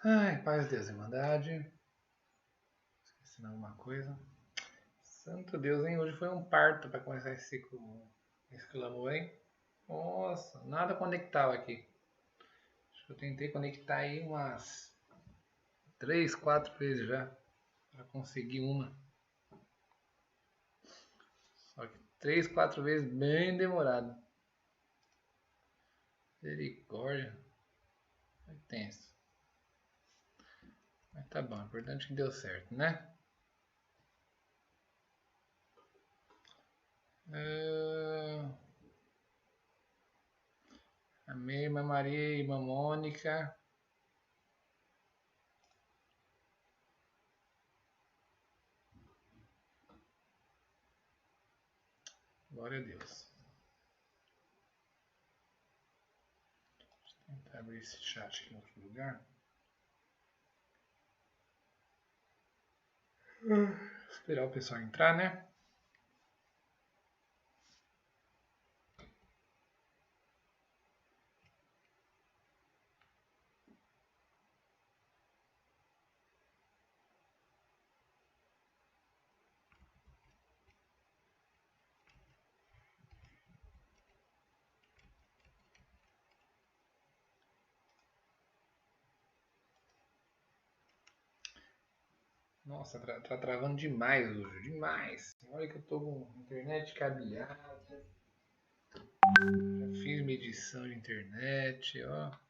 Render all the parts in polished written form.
Ai, paz, Deus, irmandade. Esqueci alguma coisa. Santo Deus, hein? Hoje foi um parto para começar esse ciclo. Esse clamor, hein? Nossa, nada conectava aqui. Acho que eu tentei conectar aí umas 3, 4 vezes já. Para conseguir uma. Só que 3, 4 vezes bem demorado. Misericórdia. É tenso. Mas tá bom, o importante é que deu certo, né? Amém, irmã Maria, irmã Mônica. Glória a Deus. Deixa eu tentar abrir esse chat aqui em outro lugar. Esperar o pessoal entrar, né? Nossa, tá travando demais hoje, demais. Olha que eu tô com internet cabeada. Já fiz medição de internet, ó.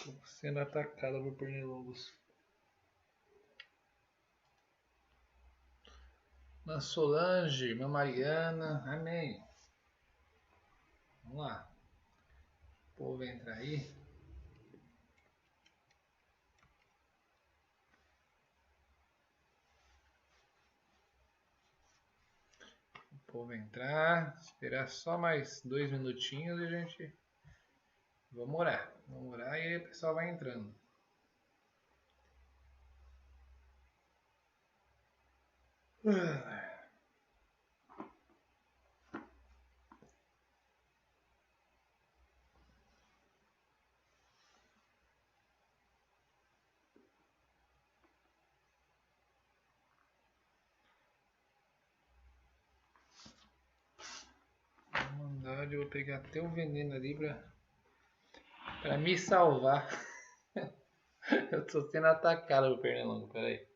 Tô sendo atacada por pernilongos. Irmã Solange, irmã Mariana, amém. Vamos lá. O povo entra aí. O povo entrar. Esperar só mais 2 minutinhos e a gente... Vamos orar. Vamos orar e aí o pessoal vai entrando. Eu vou pegar até o veneno ali pra me salvar. Eu tô sendo atacado pelo pernilongo, peraí.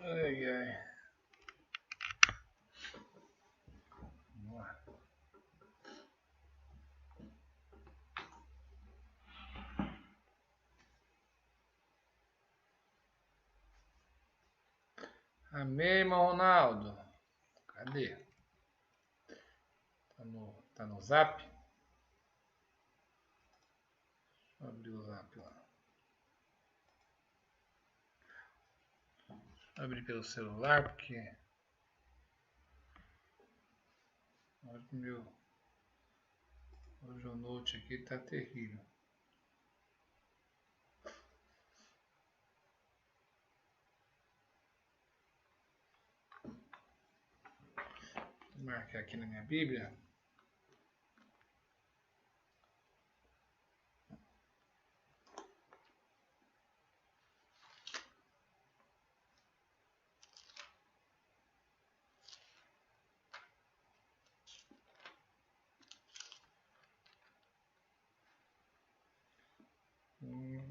Ai, ai. Vamos lá. Amém, irmão Ronaldo. Cadê? Tá no zap? Deixa eu abrir o zap lá. Deixa eu abrir pelo celular porque... Hoje o note aqui tá terrível. Vou marcar aqui na minha Bíblia.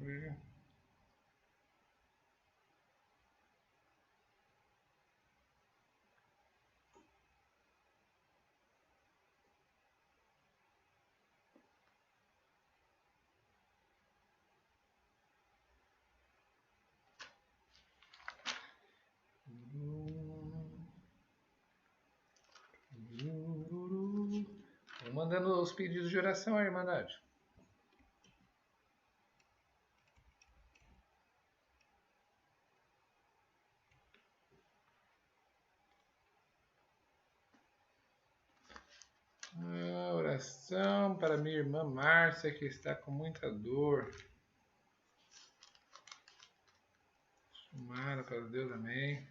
livre. Vou mandando os pedidos de oração aí, Irmandade. Oração para minha irmã Márcia, que está com muita dor. Tomara para Deus, amém.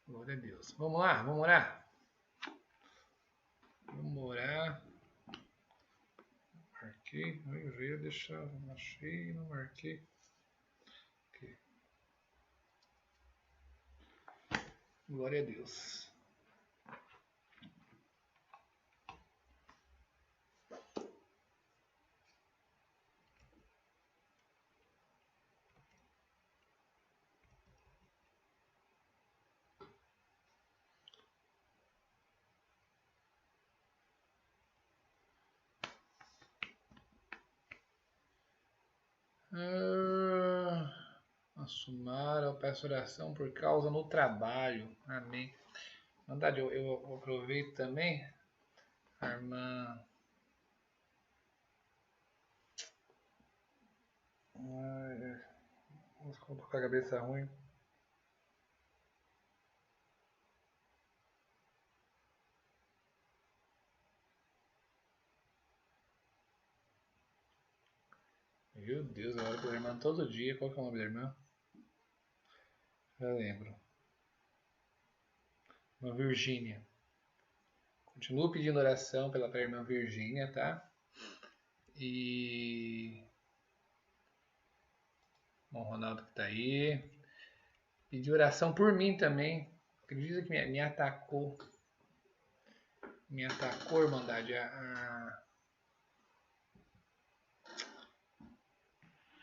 Glória a Deus. Vamos lá, vamos orar. Vamos orar. Marquei, eu já ia deixar, achei, não marquei. Okay. Glória a Deus. Assumar, eu peço oração por causa no trabalho. Amém. Na verdade, eu aproveito também, a irmã. Estou com a cabeça ruim. Meu Deus, eu oro pela irmã todo dia. Qual que é o nome da irmã? Já lembro. Irmã Virgínia. Continuo pedindo oração pela irmã Virgínia, tá? E o Ronaldo que tá aí. Pedi oração por mim também. Acredita que me atacou. Me atacou, Irmandade.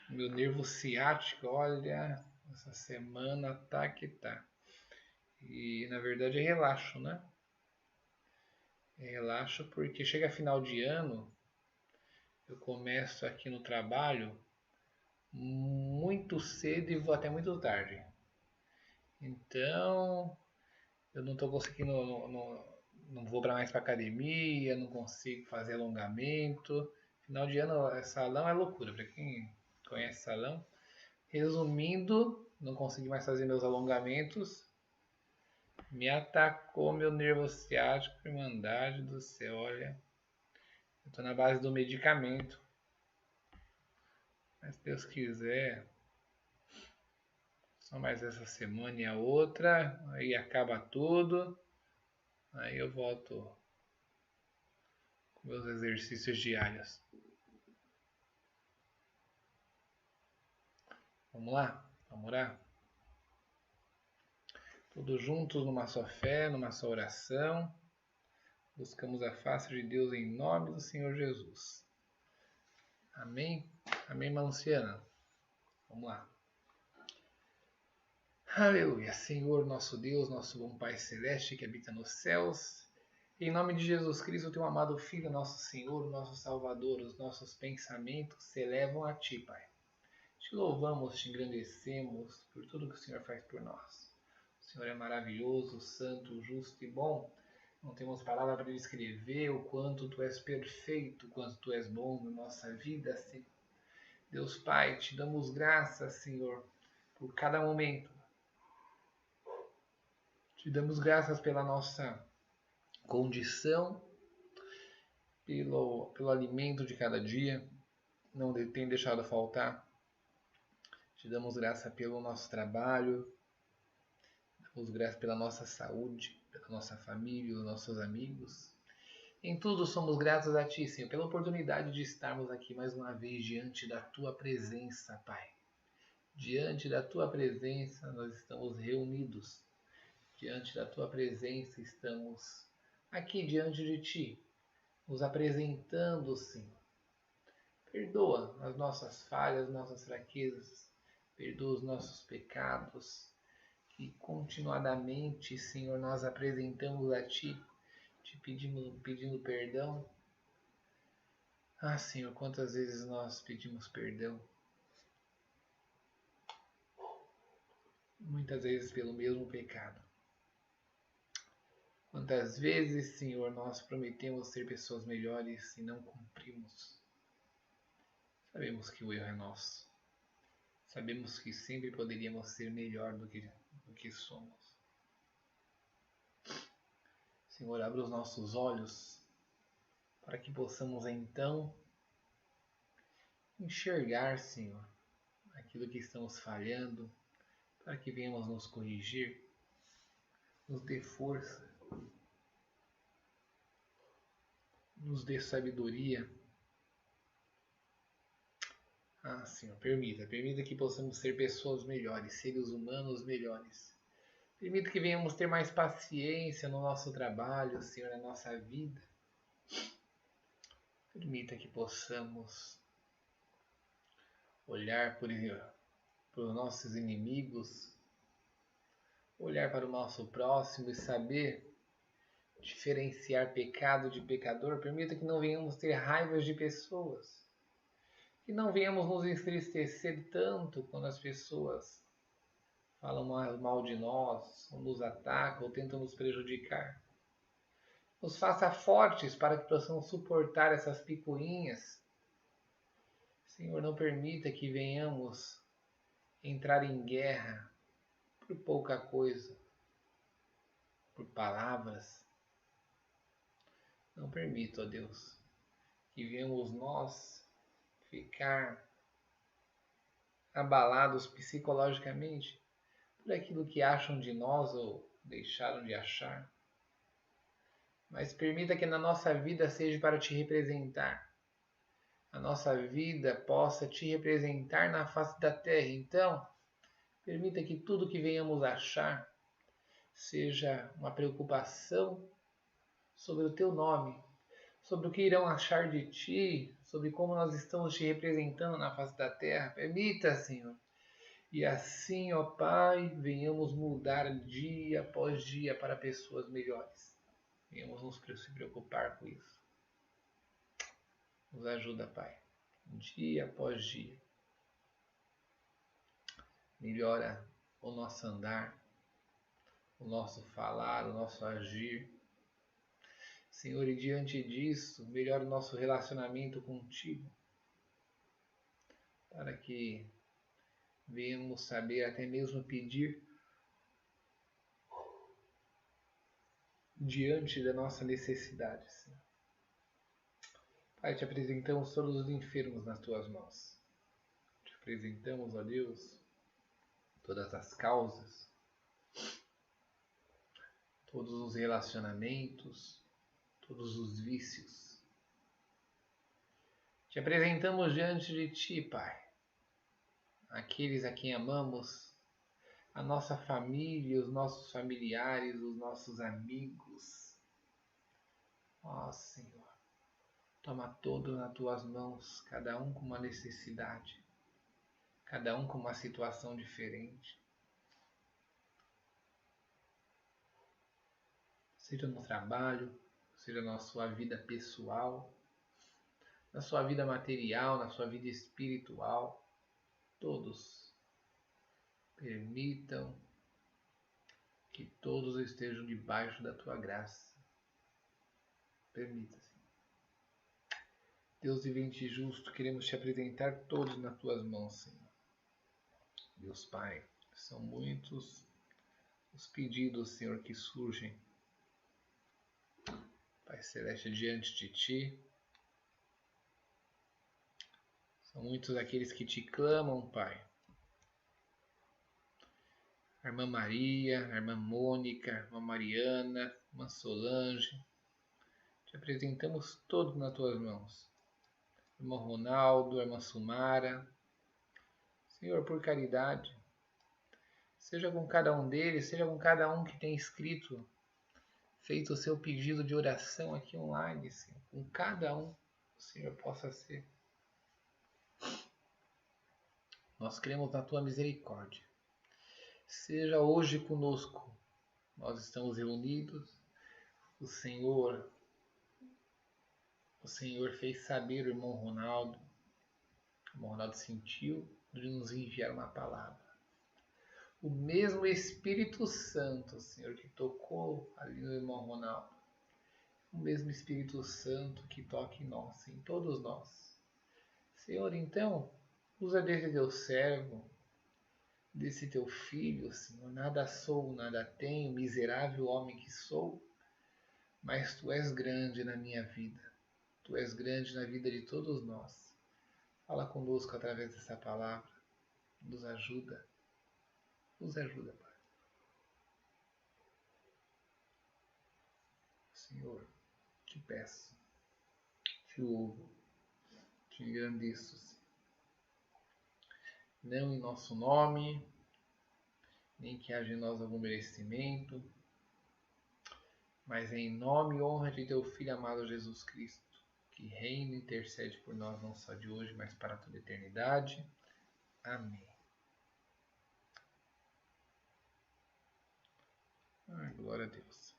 Meu nervo ciático, olha, essa semana tá que tá. E na verdade é relaxo, né? É relaxo porque chega final de ano, eu começo aqui no trabalho muito cedo e vou até muito tarde. Então, eu não tô conseguindo, não vou mais pra academia, não consigo fazer alongamento. Final de ano, salão é loucura, pra quem conhece salão. Resumindo, não consegui mais fazer meus alongamentos. Me atacou meu nervo ciático, Irmandade do céu, olha. Eu tô na base do medicamento. Mas se Deus quiser, só mais essa semana e a outra, aí acaba tudo. Aí eu volto com meus exercícios diários. Vamos lá? Vamos orar? Todos juntos numa só fé, numa só oração. Buscamos a face de Deus em nome do Senhor Jesus. Amém? Amém, Luciana? Vamos lá. Aleluia. Senhor, nosso Deus, nosso bom Pai Celeste que habita nos céus. Em nome de Jesus Cristo, teu amado Filho, nosso Senhor, nosso Salvador, os nossos pensamentos se elevam a Ti, Pai. Te louvamos, te engrandecemos por tudo que o Senhor faz por nós. O Senhor é maravilhoso, santo, justo e bom. Não temos palavra para descrever o quanto Tu és perfeito, o quanto Tu és bom na nossa vida, Senhor. Deus Pai, te damos graças, Senhor, por cada momento. Te damos graças pela nossa condição, pelo alimento de cada dia, não tem deixado faltar. Te damos graça pelo nosso trabalho, damos graça pela nossa saúde, pela nossa família, pelos nossos amigos. Em tudo somos gratos a Ti, Senhor, pela oportunidade de estarmos aqui mais uma vez diante da Tua presença, Pai. Diante da Tua presença nós estamos reunidos. Diante da Tua presença estamos aqui diante de Ti, nos apresentando, Senhor. Perdoa as nossas falhas, nossas fraquezas. Perdoa os nossos pecados. Que continuadamente, Senhor, nós apresentamos a Ti, te pedindo perdão. Ah, Senhor, quantas vezes nós pedimos perdão? Muitas vezes pelo mesmo pecado. Quantas vezes, Senhor, nós prometemos ser pessoas melhores e não cumprimos? Sabemos que o erro é nosso. Sabemos que sempre poderíamos ser melhor do que somos. Senhor, abre os nossos olhos para que possamos então enxergar, Senhor, aquilo que estamos falhando, para que venhamos nos corrigir, nos dê força, nos dê sabedoria. Ah, Senhor, permita que possamos ser pessoas melhores, seres humanos melhores. Permita que venhamos ter mais paciência no nosso trabalho, Senhor, na nossa vida. Permita que possamos olhar para os nossos inimigos, olhar para o nosso próximo e saber diferenciar pecado de pecador. Permita que não venhamos ter raivas de pessoas, que não venhamos nos entristecer tanto quando as pessoas falam mal de nós, ou nos atacam, ou tentam nos prejudicar. Nos faça fortes para que possamos suportar essas picuinhas. Senhor, não permita que venhamos entrar em guerra por pouca coisa, por palavras. Não permita, ó Deus, que venhamos nós ficar abalados psicologicamente por aquilo que acham de nós ou deixaram de achar. Mas permita que na nossa vida seja para te representar. A nossa vida possa te representar na face da terra. Então, permita que tudo que venhamos achar seja uma preocupação sobre o teu nome, sobre o que irão achar de ti, sobre como nós estamos te representando na face da terra. Permita, Senhor. E assim, ó Pai, venhamos mudar dia após dia para pessoas melhores. Venhamos nos preocupar com isso. Nos ajuda, Pai, dia após dia. Melhora o nosso andar, o nosso falar, o nosso agir. Senhor, e diante disso, melhora o nosso relacionamento contigo, para que venhamos saber até mesmo pedir diante da nossa necessidade, Senhor. Pai, te apresentamos todos os enfermos nas tuas mãos. Te apresentamos, ó Deus, todas as causas, todos os relacionamentos, todos os vícios. Te apresentamos diante de ti, Pai, aqueles a quem amamos, a nossa família, os nossos familiares, os nossos amigos. Ó Senhor, toma todo nas tuas mãos, cada um com uma necessidade, cada um com uma situação diferente. Seja no trabalho, seja na sua vida pessoal, na sua vida material, na sua vida espiritual, todos permitam que todos estejam debaixo da tua graça. Permita-se. Deus vivente e justo, queremos te apresentar todos nas tuas mãos, Senhor. Deus Pai, são muitos os pedidos, Senhor, que surgem, Pai Celeste, diante de Ti. São muitos aqueles que Te clamam, Pai. A irmã Maria, a irmã Mônica, a irmã Mariana, a irmã Solange. Te apresentamos todos nas Tuas mãos. Irmão Ronaldo, a irmã Sumara. Senhor, por caridade, seja com cada um deles, seja com cada um que tem escrito, feito o seu pedido de oração aqui online, Senhor. Com cada um, o Senhor possa ser. Nós cremos na Tua misericórdia. Seja hoje conosco. Nós estamos reunidos. O Senhor fez saber o irmão Ronaldo. O irmão Ronaldo sentiu de nos enviar uma palavra. O mesmo Espírito Santo, Senhor, que tocou ali no irmão Ronaldo. O mesmo Espírito Santo que toca em nós, em todos nós. Senhor, então, usa desse teu servo, desse teu filho, Senhor. Nada sou, nada tenho, miserável homem que sou, mas Tu és grande na minha vida. Tu és grande na vida de todos nós. Fala conosco através dessa palavra. Nos ajuda. Nos ajuda, Pai. Senhor, te peço, te louvo, te engrandeço, Senhor. Não em nosso nome, nem que haja em nós algum merecimento, mas em nome e honra de Teu Filho amado Jesus Cristo, que reina e intercede por nós não só de hoje, mas para toda a eternidade. Amém. Ai, glória a Deus.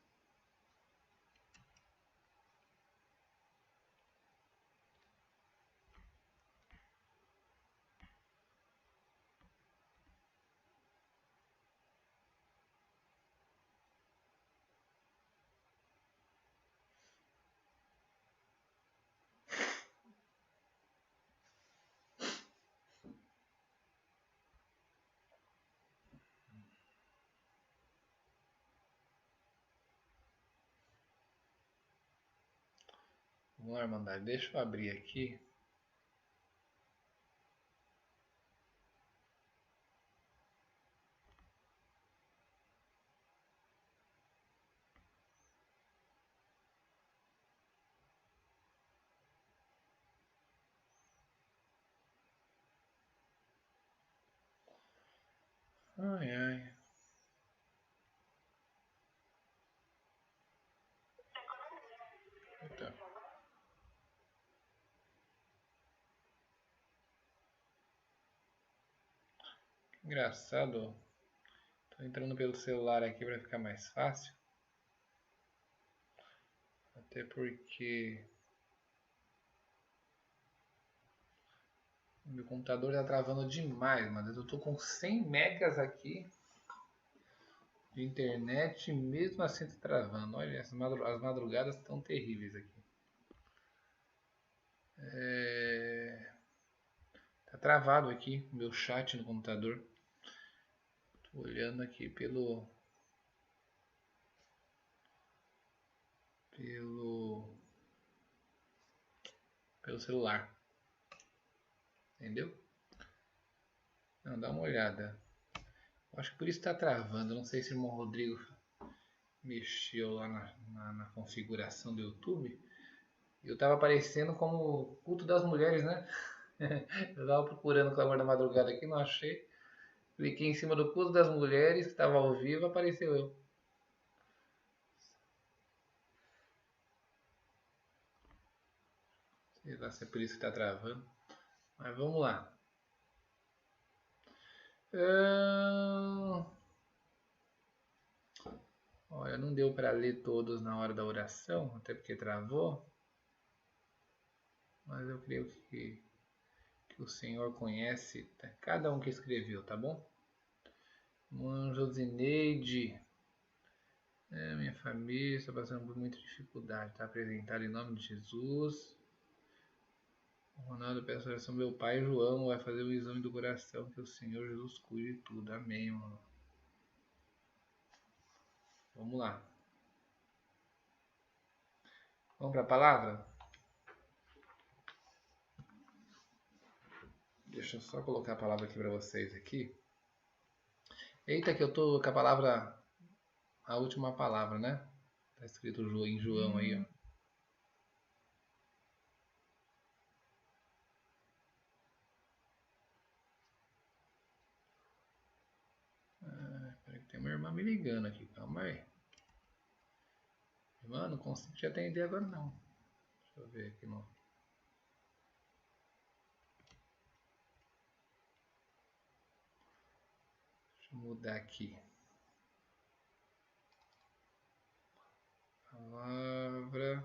Vamos lá, Irmandade. Deixa eu abrir aqui. Ai, ai. Eita. Engraçado. Tô entrando pelo celular aqui para ficar mais fácil. Até porque o meu computador tá travando demais, mas eu tô com 100 megas aqui de internet e mesmo assim tá travando. Olha, as madrugadas estão terríveis aqui. Tá travado aqui o meu chat no computador. Tô olhando aqui pelo celular. Entendeu? Não, dá uma olhada. Acho que por isso está travando. Não sei se o irmão Rodrigo mexeu lá na configuração do YouTube. Eu tava aparecendo como culto das mulheres, né? Eu tava procurando o Clamor da Madrugada aqui, não achei. Cliquei em cima do culto das mulheres, que estava ao vivo, apareceu eu. Sei lá se é por isso que está travando. Mas vamos lá. Olha, não deu para ler todos na hora da oração, até porque travou. Mas eu creio que o Senhor conhece cada um que escreveu, tá bom? Josineide, minha família está passando por muita dificuldade, está apresentado em nome de Jesus. Ronaldo, peço oração, meu pai João vai fazer o exame do coração, que o Senhor Jesus cuide de tudo, amém, mano. Vamos lá. Vamos para a palavra? Deixa eu só colocar a palavra aqui para vocês aqui. Eita, que eu tô com a palavra, a última palavra, né? Tá escrito em João aí, ó. Peraí que tem uma irmã me ligando aqui, calma aí. Irmã, não consigo te atender agora não. Deixa eu ver aqui no... Deixa eu mudar aqui. Palavra...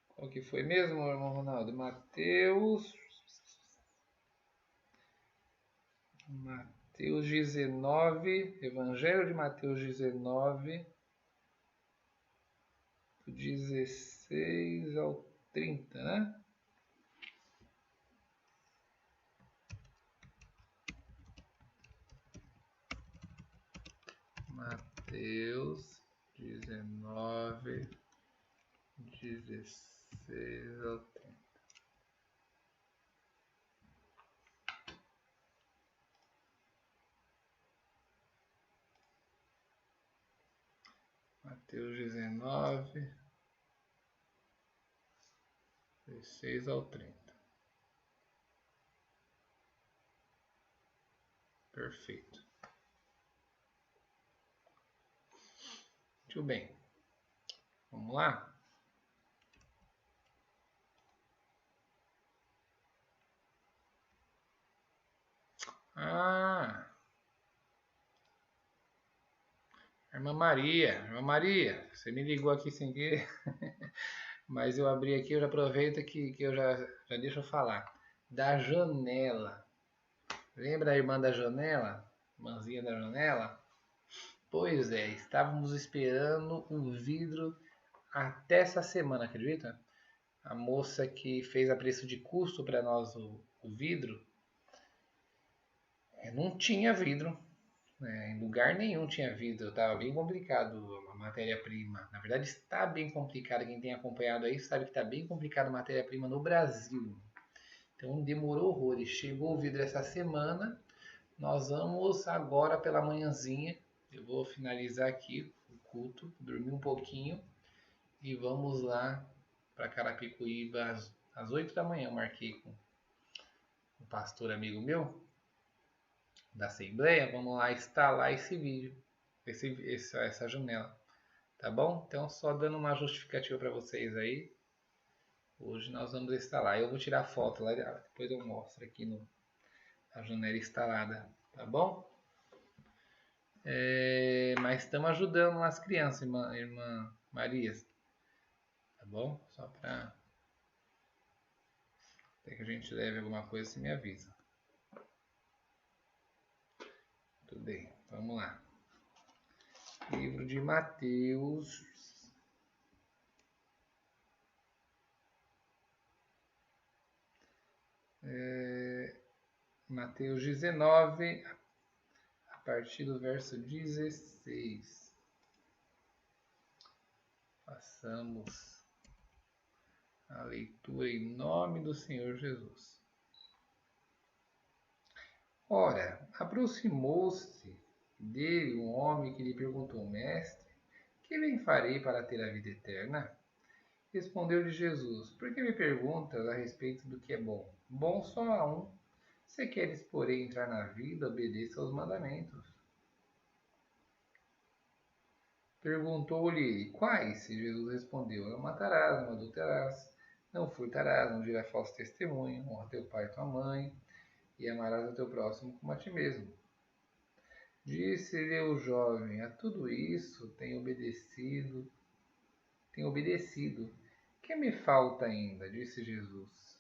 Qual que foi mesmo, irmão Ronaldo? Mateus 19, Evangelho de Mateus 19, do 16 ao 30, né? Mateus 19, 16 ao 30. Mateus 19, 16 ao 30. Perfeito. Muito bem. Vamos lá? Irmã Maria, você me ligou aqui sem querer, mas eu abri aqui, eu já aproveito que eu já deixo eu falar. Da janela. Lembra a irmã da janela? Irmãzinha da janela? Pois é, estávamos esperando o vidro até essa semana, acredita? A moça que fez a preço de custo para nós o vidro, não tinha vidro. Em lugar nenhum tinha vidro, estava bem complicado a matéria-prima. Na verdade, está bem complicado. Quem tem acompanhado aí sabe que está bem complicado a matéria-prima no Brasil. Então demorou horrores. Chegou o vidro essa semana. Nós vamos agora pela manhãzinha. Eu vou finalizar aqui o culto, dormir um pouquinho e vamos lá para Carapicuíba às 8 da manhã. Eu marquei com um pastor amigo meu da Assembleia. Vamos lá instalar esse vídeo, essa janela. Tá bom? Então, só dando uma justificativa para vocês aí. Hoje nós vamos instalar. Eu vou tirar foto lá, depois eu mostro aqui a janela instalada. Tá bom? Mas estamos ajudando as crianças, irmã Maria. Tá bom? Só para até que a gente leve alguma coisa, você me avisa. Tudo bem, vamos lá. Livro de Mateus. Mateus 19, a partir do verso 16. Passamos a leitura em nome do Senhor Jesus. Ora, aproximou-se dele um homem que lhe perguntou: Mestre, que bem farei para ter a vida eterna? Respondeu-lhe Jesus: Por que me perguntas a respeito do que é bom? Bom só há um. Se queres, porém, entrar na vida, obedeça aos mandamentos. Perguntou-lhe: Quais? E Jesus respondeu: Não matarás, não adulterarás, não furtarás, não dirás falso testemunho, honra teu pai e tua mãe, e amarás o teu próximo como a ti mesmo. Disse-lhe o jovem: A tudo isso tenho obedecido. Que me falta ainda? Disse Jesus.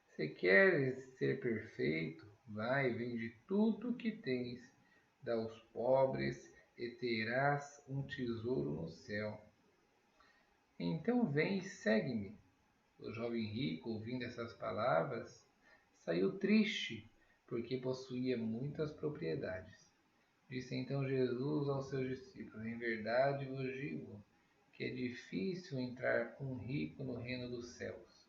Se queres ser perfeito, vai e vende tudo o que tens, dá aos pobres, e terás um tesouro no céu. Então vem e segue-me. O jovem rico, ouvindo essas palavras, saiu triste, porque possuía muitas propriedades. Disse então Jesus aos seus discípulos: Em verdade vos digo que é difícil entrar um rico no reino dos céus.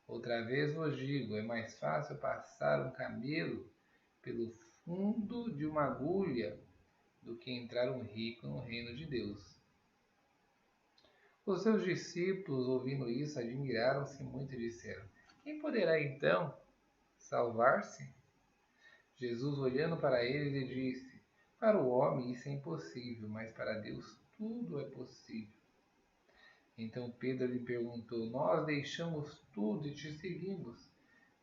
Outra vez vos digo, é mais fácil passar um camelo pelo fundo de uma agulha do que entrar um rico no reino de Deus. Os seus discípulos, ouvindo isso, admiraram-se muito e disseram: Quem poderá então salvar-se? Jesus, olhando para eles, lhe disse: Para o homem isso é impossível, mas para Deus tudo é possível. Então Pedro lhe perguntou: Nós deixamos tudo e te seguimos.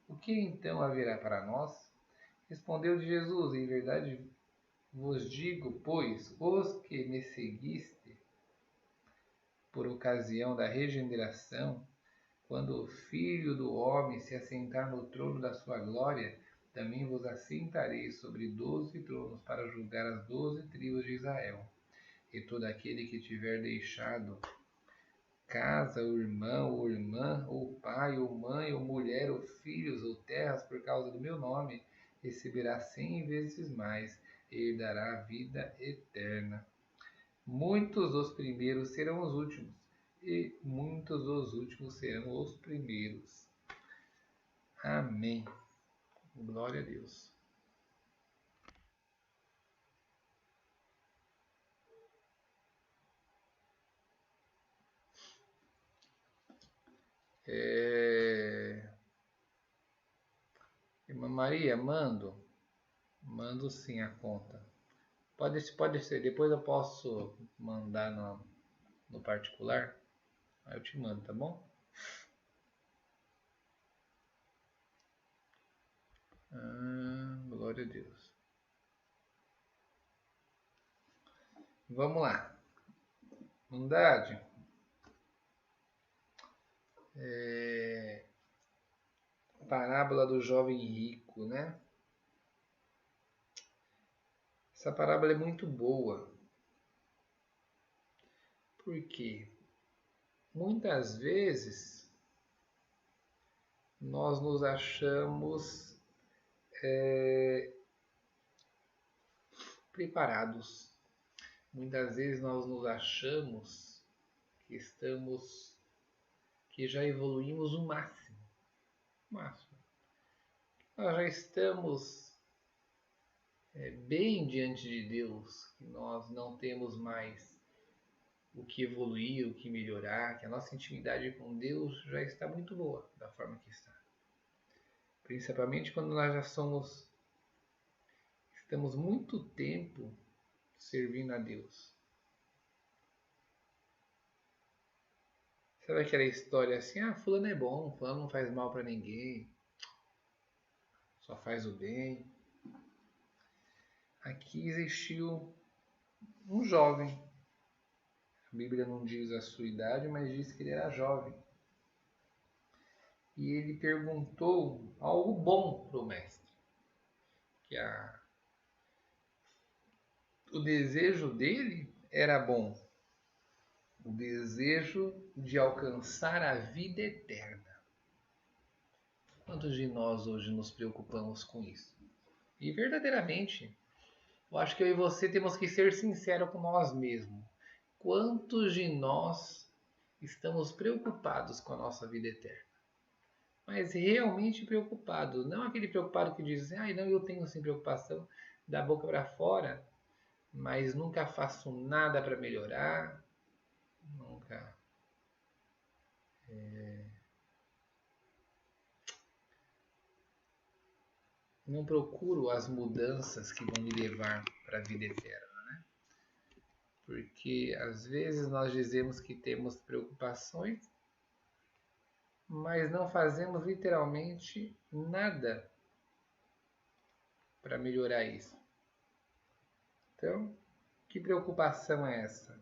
O que então haverá para nós? Respondeu-lhe Jesus: Em verdade vos digo, pois, os que me seguiste por ocasião da regeneração, quando o Filho do Homem se assentar no trono da sua glória, também vos assentarei sobre 12 tronos para julgar as 12 tribos de Israel. E todo aquele que tiver deixado casa, ou irmão, ou irmã, ou pai, ou mãe, ou mulher, ou filhos, ou terras, por causa do meu nome, receberá 100 vezes mais e herdará a vida eterna. Muitos dos primeiros serão os últimos, e muitos dos últimos serão os primeiros. Amém. Glória a Deus. Irmã Maria, mando sim a conta. Pode ser, depois eu posso mandar no particular, aí eu te mando, tá bom? Glória a Deus. Vamos lá. Bondade. Parábola do jovem rico, né? Essa parábola é muito boa. Por quê? Muitas vezes nós nos achamos preparados. Muitas vezes nós nos achamos que já evoluímos o máximo. Nós já estamos bem diante de Deus, que nós não temos mais o que evoluir, o que melhorar, que a nossa intimidade com Deus já está muito boa da forma que está. Principalmente quando nós já estamos muito tempo servindo a Deus. Sabe aquela história assim, fulano é bom, fulano não faz mal para ninguém, só faz o bem. Aqui existiu um jovem. A Bíblia não diz a sua idade, mas diz que ele era jovem. E ele perguntou algo bom para o mestre. Que o desejo dele era bom. O desejo de alcançar a vida eterna. Quantos de nós hoje nos preocupamos com isso? E verdadeiramente, eu acho que eu e você temos que ser sinceros com nós mesmos. Quantos de nós estamos preocupados com a nossa vida eterna? Mas realmente preocupado, não aquele preocupado que diz, não, eu tenho sim preocupação da boca para fora, mas nunca faço nada para melhorar, nunca Não procuro as mudanças que vão me levar para a vida eterna. Porque às vezes nós dizemos que temos preocupações, mas não fazemos literalmente nada para melhorar isso. Então, que preocupação é essa?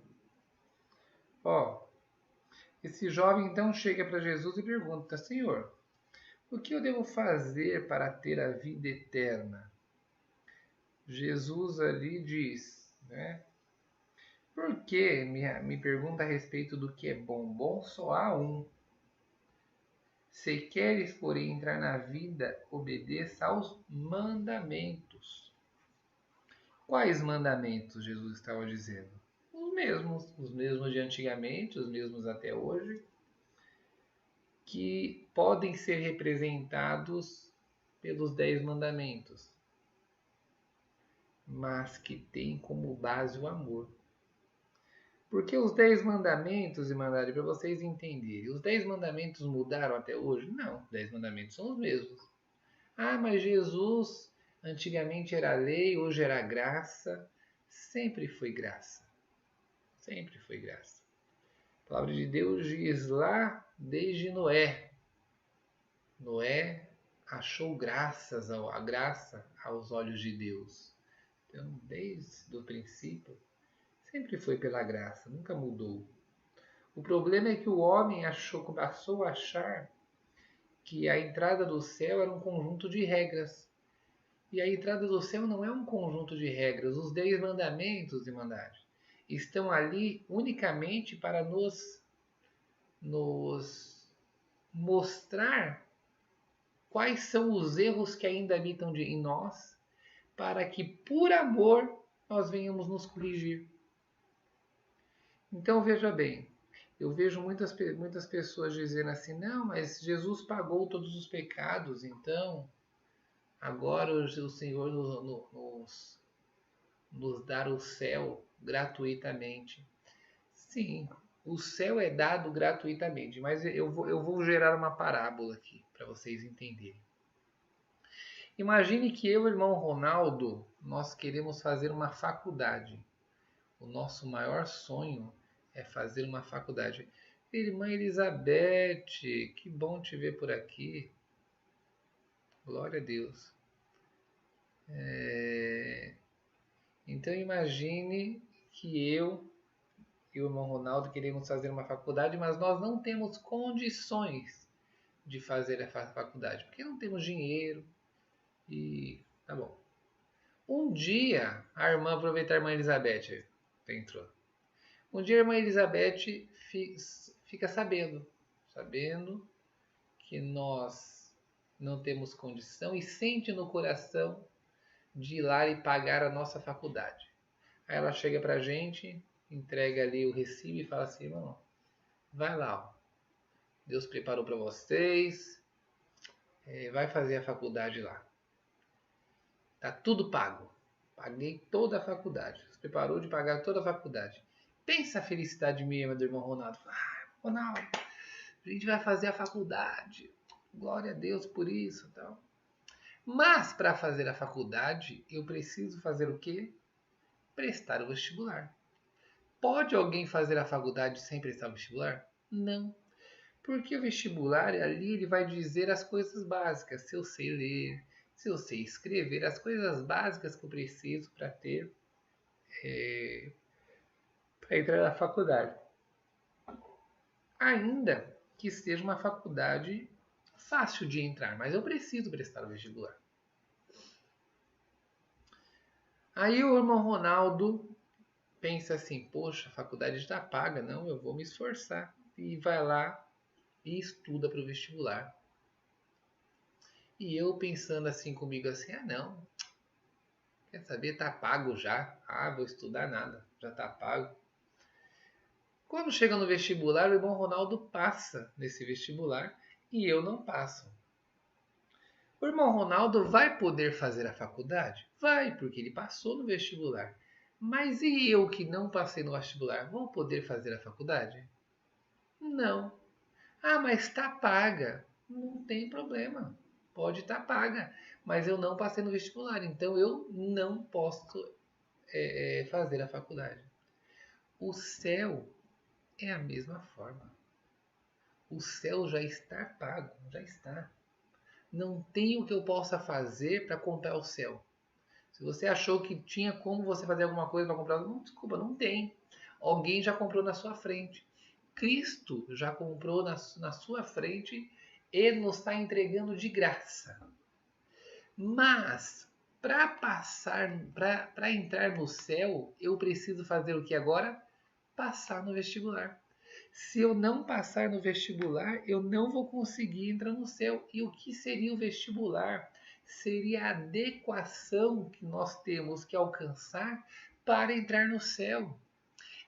Esse jovem então chega para Jesus e pergunta: Senhor, o que eu devo fazer para ter a vida eterna? Jesus ali diz, né? Por que me pergunta a respeito do que é bom? Bom só há um. Se queres, porém, entrar na vida, obedeça aos mandamentos. Quais mandamentos Jesus estava dizendo? Os mesmos de antigamente, os mesmos até hoje, que podem ser representados pelos 10 mandamentos, mas que têm como base o amor. Porque os 10 mandamentos, Irmandade, para vocês entenderem, os 10 mandamentos mudaram até hoje? Não, os 10 mandamentos são os mesmos. Ah, mas Jesus, antigamente era lei, hoje era graça. Sempre foi graça. Sempre foi graça. A palavra de Deus diz lá desde Noé. Noé achou graça aos olhos de Deus. Então, desde o princípio, sempre foi pela graça, nunca mudou. O problema é que o homem passou a achar que a entrada do céu era um conjunto de regras. E a entrada do céu não é um conjunto de regras. Os 10 mandamentos, Irmandade, estão ali unicamente para nos mostrar quais são os erros que ainda habitam em nós, para que, por amor, nós venhamos nos corrigir. Então, veja bem, eu vejo muitas pessoas dizendo assim, não, mas Jesus pagou todos os pecados, então agora o Senhor nos dar o céu gratuitamente. Sim, o céu é dado gratuitamente, mas eu vou gerar uma parábola aqui para vocês entenderem. Imagine que eu e o irmão Ronaldo, nós queremos fazer uma faculdade. O nosso maior sonho é fazer uma faculdade. Irmã Elizabeth, que bom te ver por aqui. Glória a Deus. Então imagine que eu e o irmão Ronaldo queremos fazer uma faculdade, mas nós não temos condições de fazer a faculdade, porque não temos dinheiro e tá bom. Um dia, aproveitar a irmã Elizabeth entrou. Um dia a irmã Elizabeth fica sabendo que nós não temos condição e sente no coração de ir lá e pagar a nossa faculdade. Aí ela chega pra gente, entrega ali o recibo e fala assim, irmão, vai lá, ó. Deus preparou para vocês, vai fazer a faculdade lá. Tá tudo pago. Paguei toda a faculdade. Deus preparou de pagar toda a faculdade. Pensa a felicidade minha do irmão Ronaldo. Ronaldo, a gente vai fazer a faculdade. Glória a Deus por isso, tal. Mas para fazer a faculdade, eu preciso fazer o quê? Prestar o vestibular. Pode alguém fazer a faculdade sem prestar o vestibular? Não. Porque o vestibular ali ele vai dizer as coisas básicas. Se eu sei ler, se eu sei escrever, as coisas básicas que eu preciso para ter para entrar na faculdade. Ainda que seja uma faculdade fácil de entrar, mas eu preciso prestar o vestibular. Aí o irmão Ronaldo pensa assim, poxa, a faculdade está paga, não, eu vou me esforçar. E vai lá e estuda para o vestibular. E eu pensando assim comigo assim, não, quer saber, tá pago já. Vou estudar nada, já tá pago. Quando chega no vestibular, o irmão Ronaldo passa nesse vestibular e eu não passo. O irmão Ronaldo vai poder fazer a faculdade? Vai, porque ele passou no vestibular. Mas e eu que não passei no vestibular, vou poder fazer a faculdade? Não. Ah, mas está paga. Não tem problema. Pode estar paga. Mas eu não passei no vestibular, então eu não posso fazer a faculdade. O céu é a mesma forma. O céu já está pago, já está. Não tem o que eu possa fazer para comprar o céu. Se você achou que tinha como você fazer alguma coisa para comprar, não, desculpa, não tem. Alguém já comprou na sua frente. Cristo já comprou na sua frente e nos está entregando de graça. Mas para entrar no céu, eu preciso fazer o que agora? Passar no vestibular. Se eu não passar no vestibular, eu não vou conseguir entrar no céu. E o que seria o vestibular? Seria a adequação que nós temos que alcançar para entrar no céu.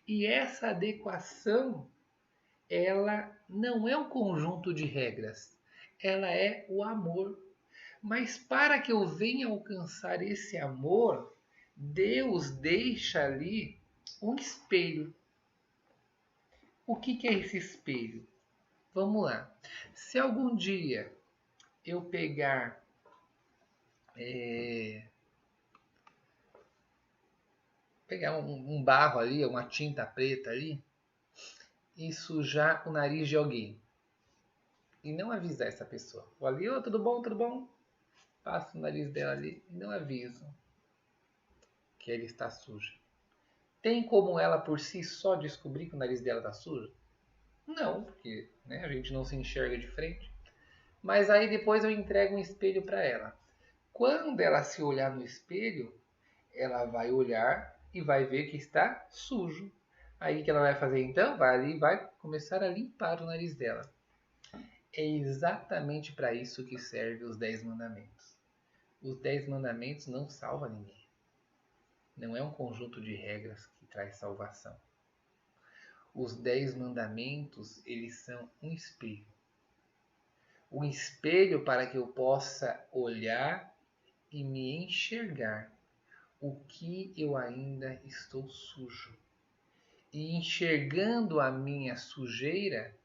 E essa adequação, ela não é um conjunto de regras, ela é o amor. Mas para que eu venha alcançar esse amor, Deus deixa ali um espelho. O que é esse espelho? Vamos lá. Se algum dia eu pegar um barro ali, uma tinta preta ali, e sujar o nariz de alguém, e não avisar essa pessoa. Vou ali, oh, tudo bom, tudo bom? Passo o nariz dela ali e não aviso que ele está sujo. Tem como ela por si só descobrir que o nariz dela está sujo? Não, porque a gente não se enxerga de frente. Mas aí depois eu entrego um espelho para ela. Quando ela se olhar no espelho, ela vai olhar e vai ver que está sujo. Aí o que ela vai fazer então? Vai ali e vai começar a limpar o nariz dela. É exatamente para isso que servem os 10 mandamentos. Os 10 mandamentos não salvam ninguém. Não é um conjunto de regras que traz salvação. Os 10 mandamentos, eles são um espelho. Um espelho para que eu possa olhar e me enxergar o que eu ainda estou sujo. E enxergando a minha sujeira,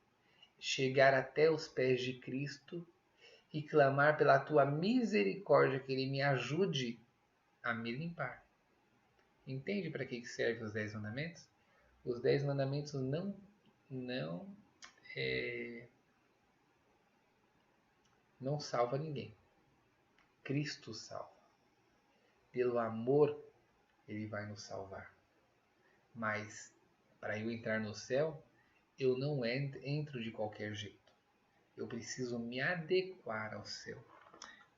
chegar até os pés de Cristo e clamar pela tua misericórdia que Ele me ajude a me limpar. Entende para que servem os 10 mandamentos? Os 10 mandamentos não salva ninguém. Cristo salva. Pelo amor, Ele vai nos salvar. Mas para eu entrar no céu, eu não entro de qualquer jeito. Eu preciso me adequar ao céu.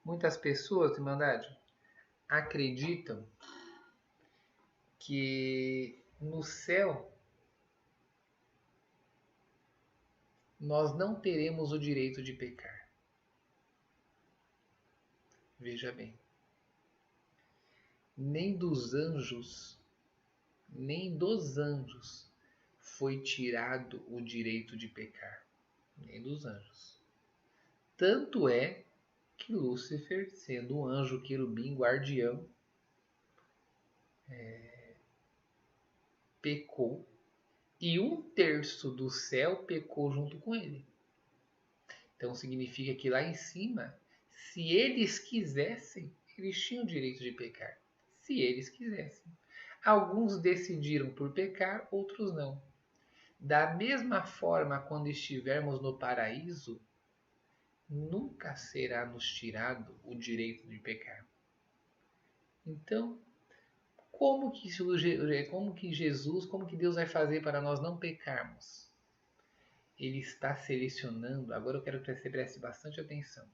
Muitas pessoas, Irmandade, acreditam que no céu nós não teremos o direito de pecar. Veja bem, nem dos anjos foi tirado o direito de pecar, nem dos anjos. Tanto é que Lúcifer, sendo um anjo querubim guardião, pecou, e 1/3 do céu pecou junto com ele. Então significa que lá em cima, se eles quisessem, eles tinham o direito de pecar. Se eles quisessem. Alguns decidiram por pecar, outros não. Da mesma forma, quando estivermos no paraíso, nunca será nos tirado o direito de pecar. Então, como que Jesus, como que Deus vai fazer para nós não pecarmos? Ele está selecionando, agora eu quero que você preste bastante atenção.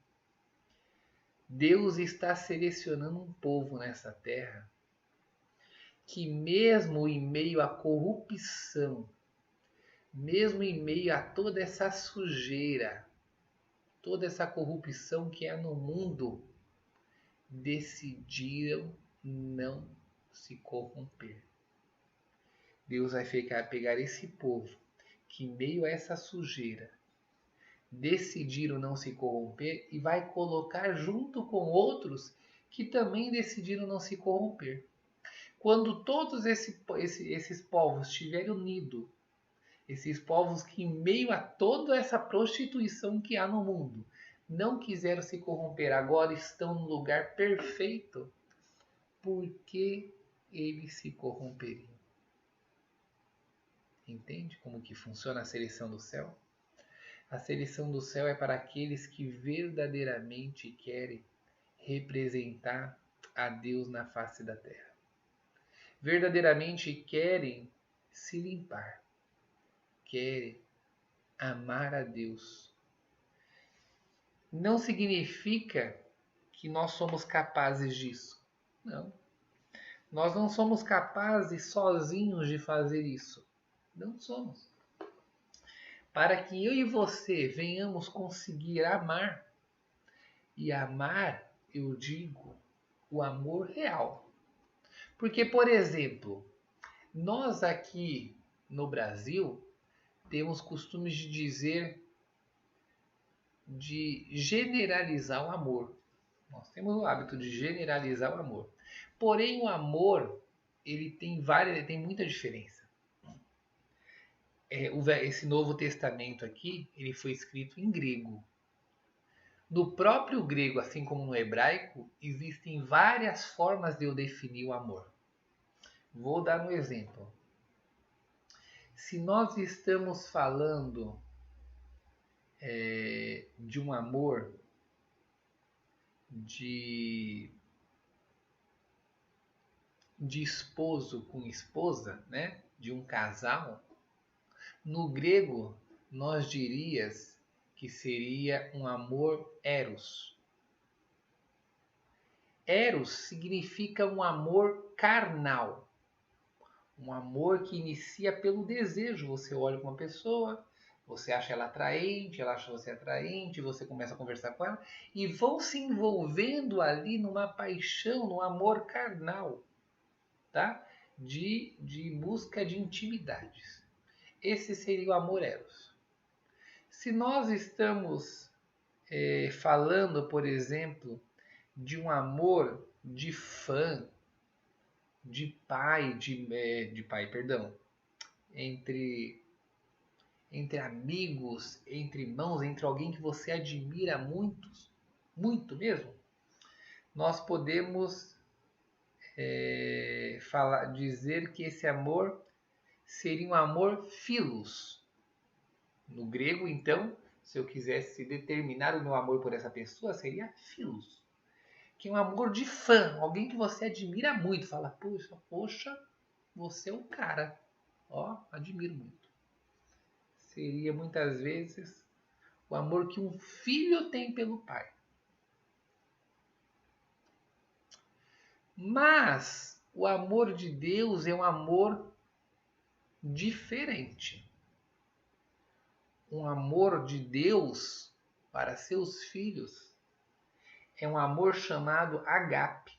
Deus está selecionando um povo nessa terra que mesmo em meio à corrupção, mesmo em meio a toda essa sujeira, toda essa corrupção que há no mundo, decidiram não se corromper. Deus vai pegar esse povo que em meio a essa sujeira decidiram não se corromper e vai colocar junto com outros que também decidiram não se corromper. Quando todos esses povos estiverem unidos Esses povos que, em meio a toda essa prostituição que há no mundo, não quiseram se corromper, agora estão no lugar perfeito. Por que eles se corromperiam? Entende como que funciona a seleção do céu? A seleção do céu é para aqueles que verdadeiramente querem representar a Deus na face da terra. Verdadeiramente querem se limpar, querem amar a Deus. Não significa que nós somos capazes disso. Não. Nós não somos capazes sozinhos de fazer isso. Não somos. Para que eu e você venhamos conseguir amar, e amar, eu digo, o amor real. Porque, por exemplo, nós aqui no Brasil temos costumes de dizer, de generalizar o amor. Nós temos o hábito de generalizar o amor. Porém, o amor, ele tem muita diferença. Esse Novo Testamento aqui, ele foi escrito em grego. No próprio grego, assim como no hebraico, existem várias formas de eu definir o amor. Vou dar um exemplo. Se nós estamos falando de um amor de esposo com esposa, né? De um casal, no grego nós diríamos que seria um amor eros. Eros significa um amor carnal. Um amor que inicia pelo desejo. Você olha para uma pessoa, você acha ela atraente, ela acha você atraente, você começa a conversar com ela e vão se envolvendo ali numa paixão, num amor carnal, tá? De busca de intimidades. Esse seria o amor eros. Se nós estamos falando, por exemplo, de um amor de fã, de pai, entre amigos, entre irmãos, entre alguém que você admira muito mesmo, nós podemos dizer que esse amor seria um amor philos. No grego, então, se eu quisesse determinar o meu amor por essa pessoa, seria philos. Que é um amor de fã, alguém que você admira muito. Fala, poxa, você é um cara. Ó, admiro muito. Seria muitas vezes o amor que um filho tem pelo pai. Mas o amor de Deus é um amor diferente. Um amor de Deus para seus filhos é um amor chamado agape,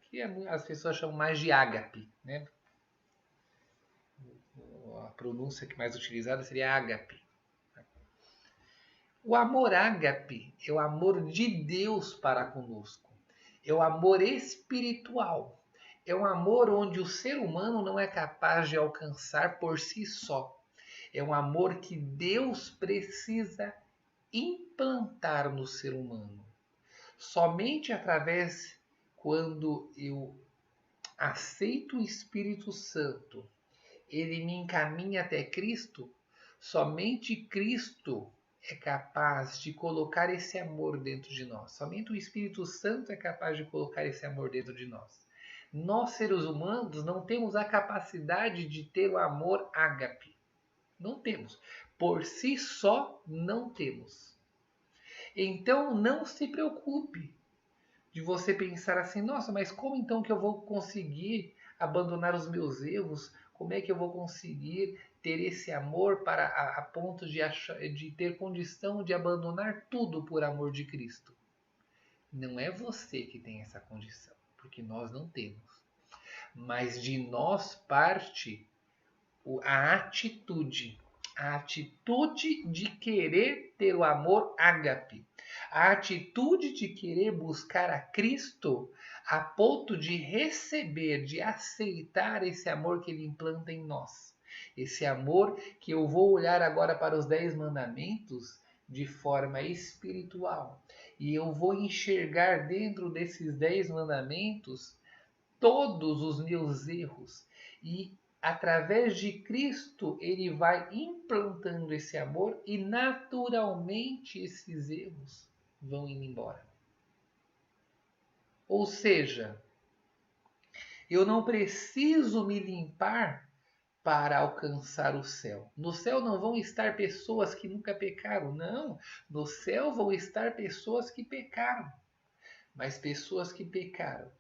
que as pessoas chamam mais de ágape, né? A pronúncia que mais utilizada seria ágape. O amor ágape é o amor de Deus para conosco. É o amor espiritual. É um amor onde o ser humano não é capaz de alcançar por si só. É um amor que Deus precisa implantar no ser humano. Somente através quando eu aceito o Espírito Santo, ele me encaminha até Cristo, somente Cristo é capaz de colocar esse amor dentro de nós. Somente o Espírito Santo é capaz de colocar esse amor dentro de nós. Nós, seres humanos, não temos a capacidade de ter o amor ágape. Não temos. Por si só, não temos. Então, não se preocupe de você pensar assim, nossa, mas como então que eu vou conseguir abandonar os meus erros? Como é que eu vou conseguir ter esse amor a ponto de ter condição de abandonar tudo por amor de Cristo? Não é você que tem essa condição, porque nós não temos. Mas de nós parte a atitude de querer ter o amor ágape, a atitude de querer buscar a Cristo a ponto de receber, de aceitar esse amor que ele implanta em nós. Esse amor que eu vou olhar agora para os 10 mandamentos de forma espiritual. E eu vou enxergar dentro desses 10 mandamentos todos os meus erros. E através de Cristo, ele vai implantando esse amor e naturalmente esses erros vão indo embora. Ou seja, eu não preciso me limpar para alcançar o céu. No céu não vão estar pessoas que nunca pecaram, não. No céu vão estar pessoas que pecaram, mas pessoas que pecaram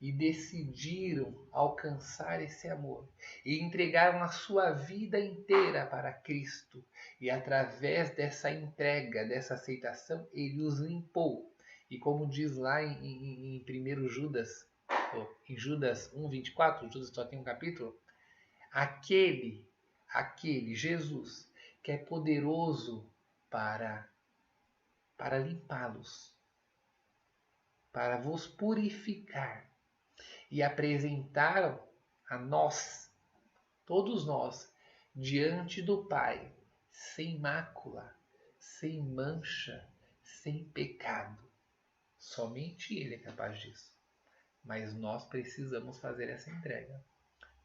e decidiram alcançar esse amor e entregaram a sua vida inteira para Cristo. E através dessa entrega, dessa aceitação, ele os limpou. E como diz lá em 1 Judas, em Judas 1:24, Judas só tem um capítulo, aquele, Jesus, que é poderoso para limpá-los, para vos purificar e apresentaram a nós, todos nós, diante do Pai, sem mácula, sem mancha, sem pecado. Somente Ele é capaz disso. Mas nós precisamos fazer essa entrega.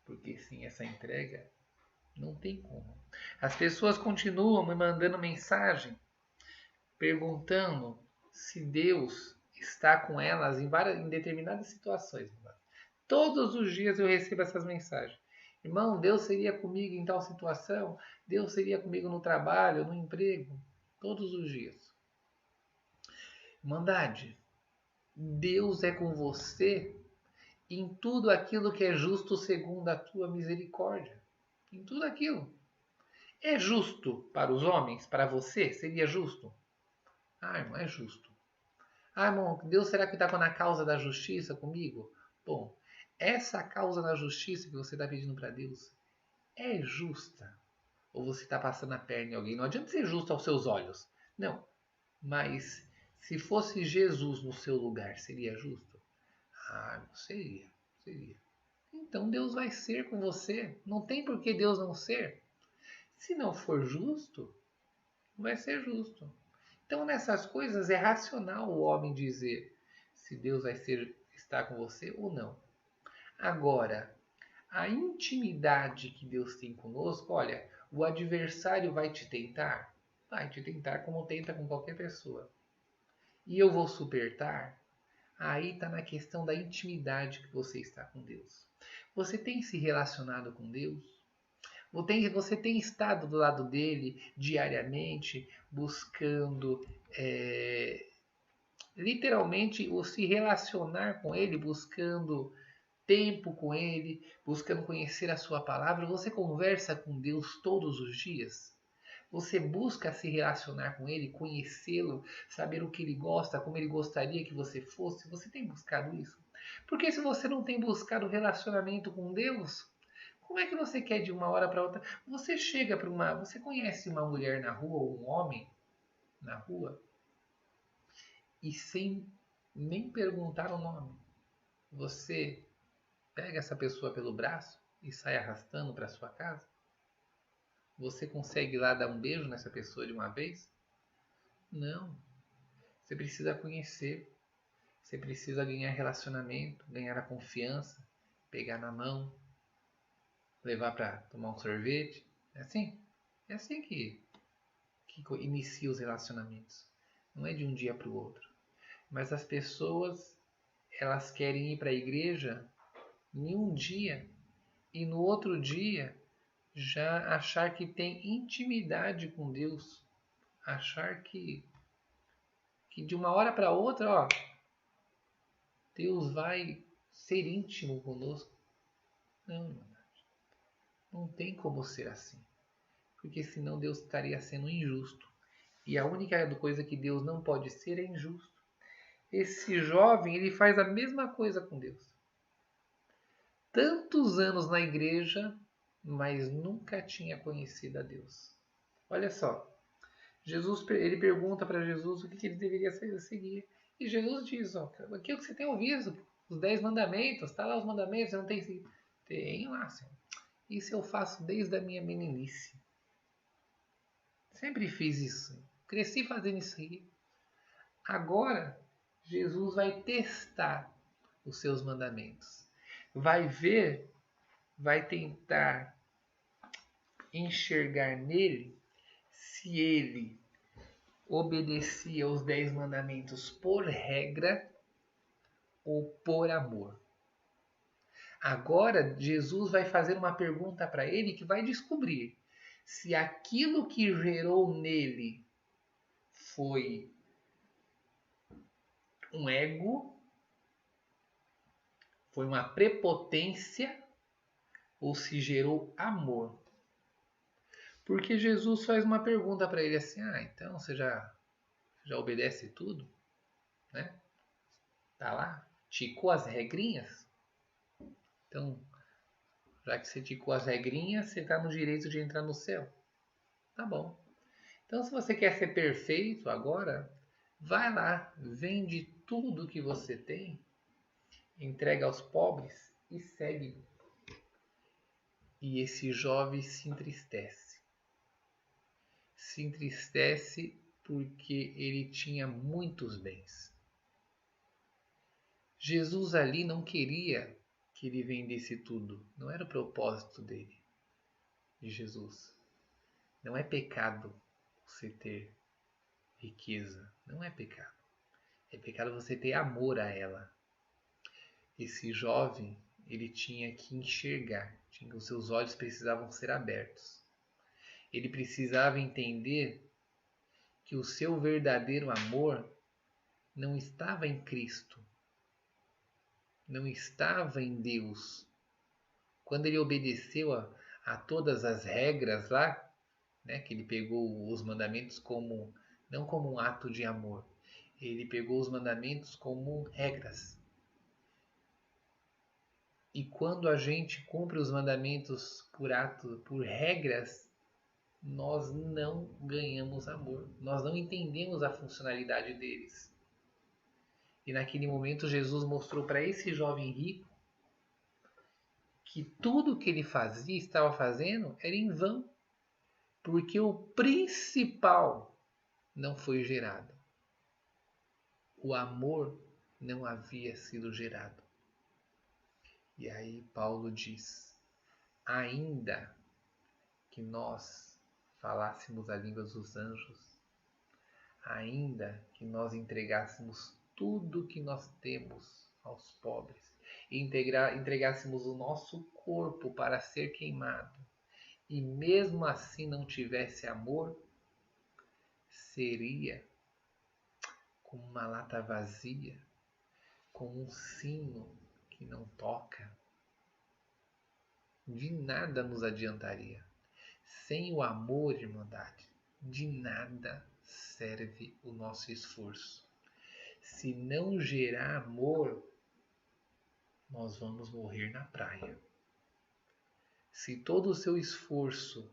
Porque sem essa entrega, não tem como. As pessoas continuam me mandando mensagem, perguntando se Deus está com elas em determinadas situações. Todos os dias eu recebo essas mensagens. Irmão, Deus seria comigo em tal situação? Deus seria comigo no trabalho, no emprego? Todos os dias. Irmandade, Deus é com você em tudo aquilo que é justo segundo a tua misericórdia. Em tudo aquilo. É justo para os homens? Para você? Seria justo? Ah, irmão, é justo. Ah, irmão, Deus será que está na causa da justiça comigo? Bom, essa causa da justiça que você está pedindo para Deus é justa? Ou você está passando a perna em alguém? Não adianta ser justo aos seus olhos. Não. Mas se fosse Jesus no seu lugar, seria justo? Ah, não seria. Seria. Então Deus vai ser com você. Não tem por que Deus não ser. Se não for justo, vai ser justo. Então nessas coisas é racional o homem dizer se Deus vai estar com você ou não. Agora, a intimidade que Deus tem conosco, olha, o adversário vai te tentar? Vai te tentar como tenta com qualquer pessoa. E eu vou supertar? Aí está na questão da intimidade que você está com Deus. Você tem se relacionado com Deus? Você tem estado do lado dele diariamente, buscando literalmente o se relacionar com ele, buscando tempo com ele, buscando conhecer a sua palavra? Você conversa com Deus todos os dias? Você busca se relacionar com ele, conhecê-lo, saber o que ele gosta, como ele gostaria que você fosse? Você tem buscado isso? Porque se você não tem buscado relacionamento com Deus, como é que você quer de uma hora para outra? Você chega para você conhece uma mulher na rua ou um homem na rua e sem nem perguntar o nome, você pega essa pessoa pelo braço e sai arrastando para sua casa? Você consegue lá dar um beijo nessa pessoa de uma vez? Não. Você precisa conhecer. Você precisa ganhar relacionamento, ganhar a confiança, pegar na mão, levar para tomar um sorvete. É assim? É assim que inicia os relacionamentos. Não é de um dia para o outro. Mas as pessoas, elas querem ir para a igreja em um dia e no outro dia já achar que tem intimidade com Deus. Achar que de uma hora para outra, ó, Deus vai ser íntimo conosco. Não, não tem como ser assim. Porque senão Deus estaria sendo injusto. E a única coisa que Deus não pode ser é injusto. Esse jovem, ele faz a mesma coisa com Deus. Tantos anos na igreja, mas nunca tinha conhecido a Deus. Olha só. Jesus, ele pergunta para Jesus o que ele deveria seguir. E Jesus diz, ó, aquilo que você tem ouvido, os 10 mandamentos, está lá os mandamentos, você não tem seguido. Tem lá, Senhor. Isso eu faço desde a minha meninice. Sempre fiz isso. Cresci fazendo isso aí. Agora, Jesus vai testar os seus mandamentos. Vai ver, vai tentar enxergar nele se ele obedecia aos 10 mandamentos por regra ou por amor. Agora, Jesus vai fazer uma pergunta para ele que vai descobrir se aquilo que gerou nele foi um ego, foi uma prepotência ou se gerou amor. Porque Jesus faz uma pergunta para ele assim: então você já obedece tudo? Né? Tá lá? Ticou as regrinhas? Então, já que você ticou as regrinhas, você está no direito de entrar no céu. Tá bom. Então, se você quer ser perfeito agora, vai lá, vende tudo que você tem, entrega aos pobres e segue. E esse jovem se entristece. Se entristece porque ele tinha muitos bens. Jesus ali não queria que ele vendesse tudo. Não era o propósito dele, de Jesus. Não é pecado você ter riqueza. Não é pecado. É pecado você ter amor a ela. Esse jovem, ele tinha que enxergar. Os seus olhos precisavam ser abertos. Ele precisava entender que o seu verdadeiro amor não estava em Cristo. Não estava em Deus. Quando ele obedeceu a todas as regras lá, né, que ele pegou os mandamentos não como um ato de amor, ele pegou os mandamentos como regras. E quando a gente cumpre os mandamentos por regras, nós não ganhamos amor. Nós não entendemos a funcionalidade deles. E naquele momento Jesus mostrou para esse jovem rico que tudo que ele fazia, estava fazendo, era em vão. Porque o principal não foi gerado. O amor não havia sido gerado. E aí Paulo diz: ainda que nós falássemos a língua dos anjos, ainda que nós entregássemos tudo que nós temos aos pobres, e entregássemos o nosso corpo para ser queimado, e mesmo assim não tivesse amor, seria como uma lata vazia, como um sino que não toca. De nada nos adiantaria. Sem o amor, irmandade, de nada serve o nosso esforço. Se não gerar amor, nós vamos morrer na praia. Se todo o seu esforço,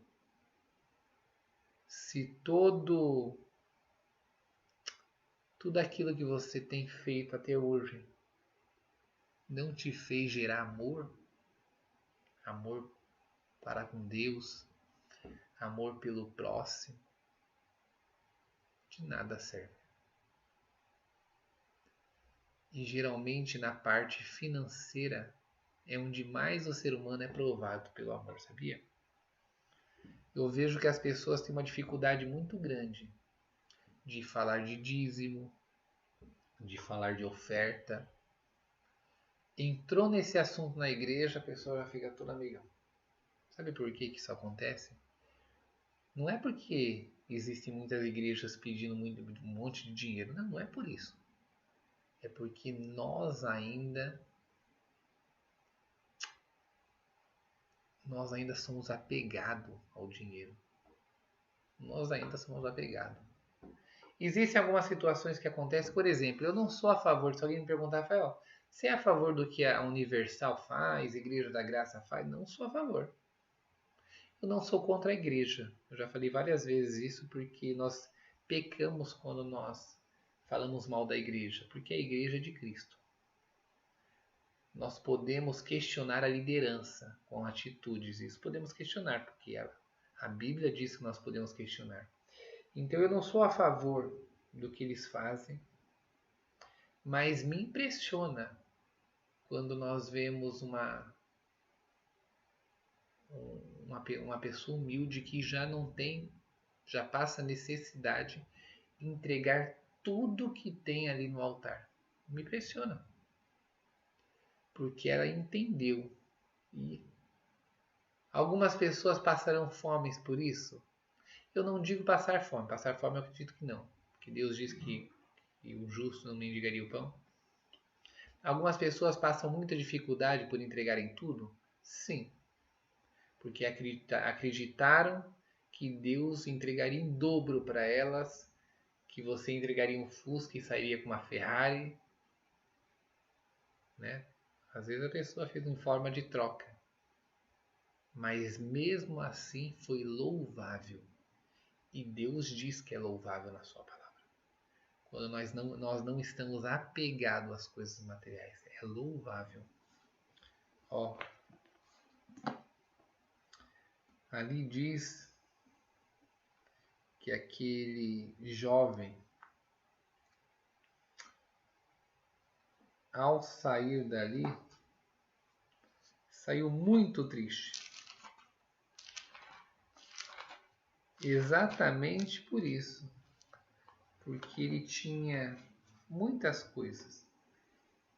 se tudo aquilo que você tem feito até hoje não te fez gerar amor para com Deus, amor pelo próximo, de nada serve. E geralmente na parte financeira é onde mais o ser humano é provado pelo amor, sabia? Eu vejo que as pessoas têm uma dificuldade muito grande de falar de dízimo, de falar de oferta. Entrou nesse assunto na igreja, a pessoa já fica toda amigão. Sabe por que isso acontece? Não é porque existem muitas igrejas pedindo um monte de dinheiro. Não é por isso. É porque nós ainda somos apegados ao dinheiro. Nós ainda somos apegados. Existem algumas situações que acontecem, por exemplo, eu não sou a favor, se alguém me perguntar, Rafael, você é a favor do que a Universal faz, a Igreja da Graça faz? Não sou a favor. Eu não sou contra a igreja. Eu já falei várias vezes isso porque nós pecamos quando nós falamos mal da igreja, porque a igreja é de Cristo. nós podemos questionar a liderança com atitudes. Isso podemos questionar, porque a Bíblia diz que nós podemos questionar. Então eu não sou a favor do que eles fazem, mas me impressiona quando nós vemos uma pessoa humilde que já passa necessidade de entregar tudo que tem ali no altar. Me impressiona. Porque ela entendeu. E algumas pessoas passarão fome por isso? Eu não digo passar fome. Passar fome eu acredito que não. Porque Deus diz que o justo não mendigaria o pão. Algumas pessoas passam muita dificuldade por entregarem tudo? Sim. Porque acreditaram que Deus entregaria em dobro para elas, que você entregaria um Fusca e sairia com uma Ferrari, né? Às vezes a pessoa fez em forma de troca, mas mesmo assim foi louvável. E Deus diz que é louvável na sua palavra. Quando nós não estamos apegados às coisas materiais, é louvável. Ó, ali diz que aquele jovem, ao sair dali, saiu muito triste. Exatamente por isso. Porque ele tinha muitas coisas.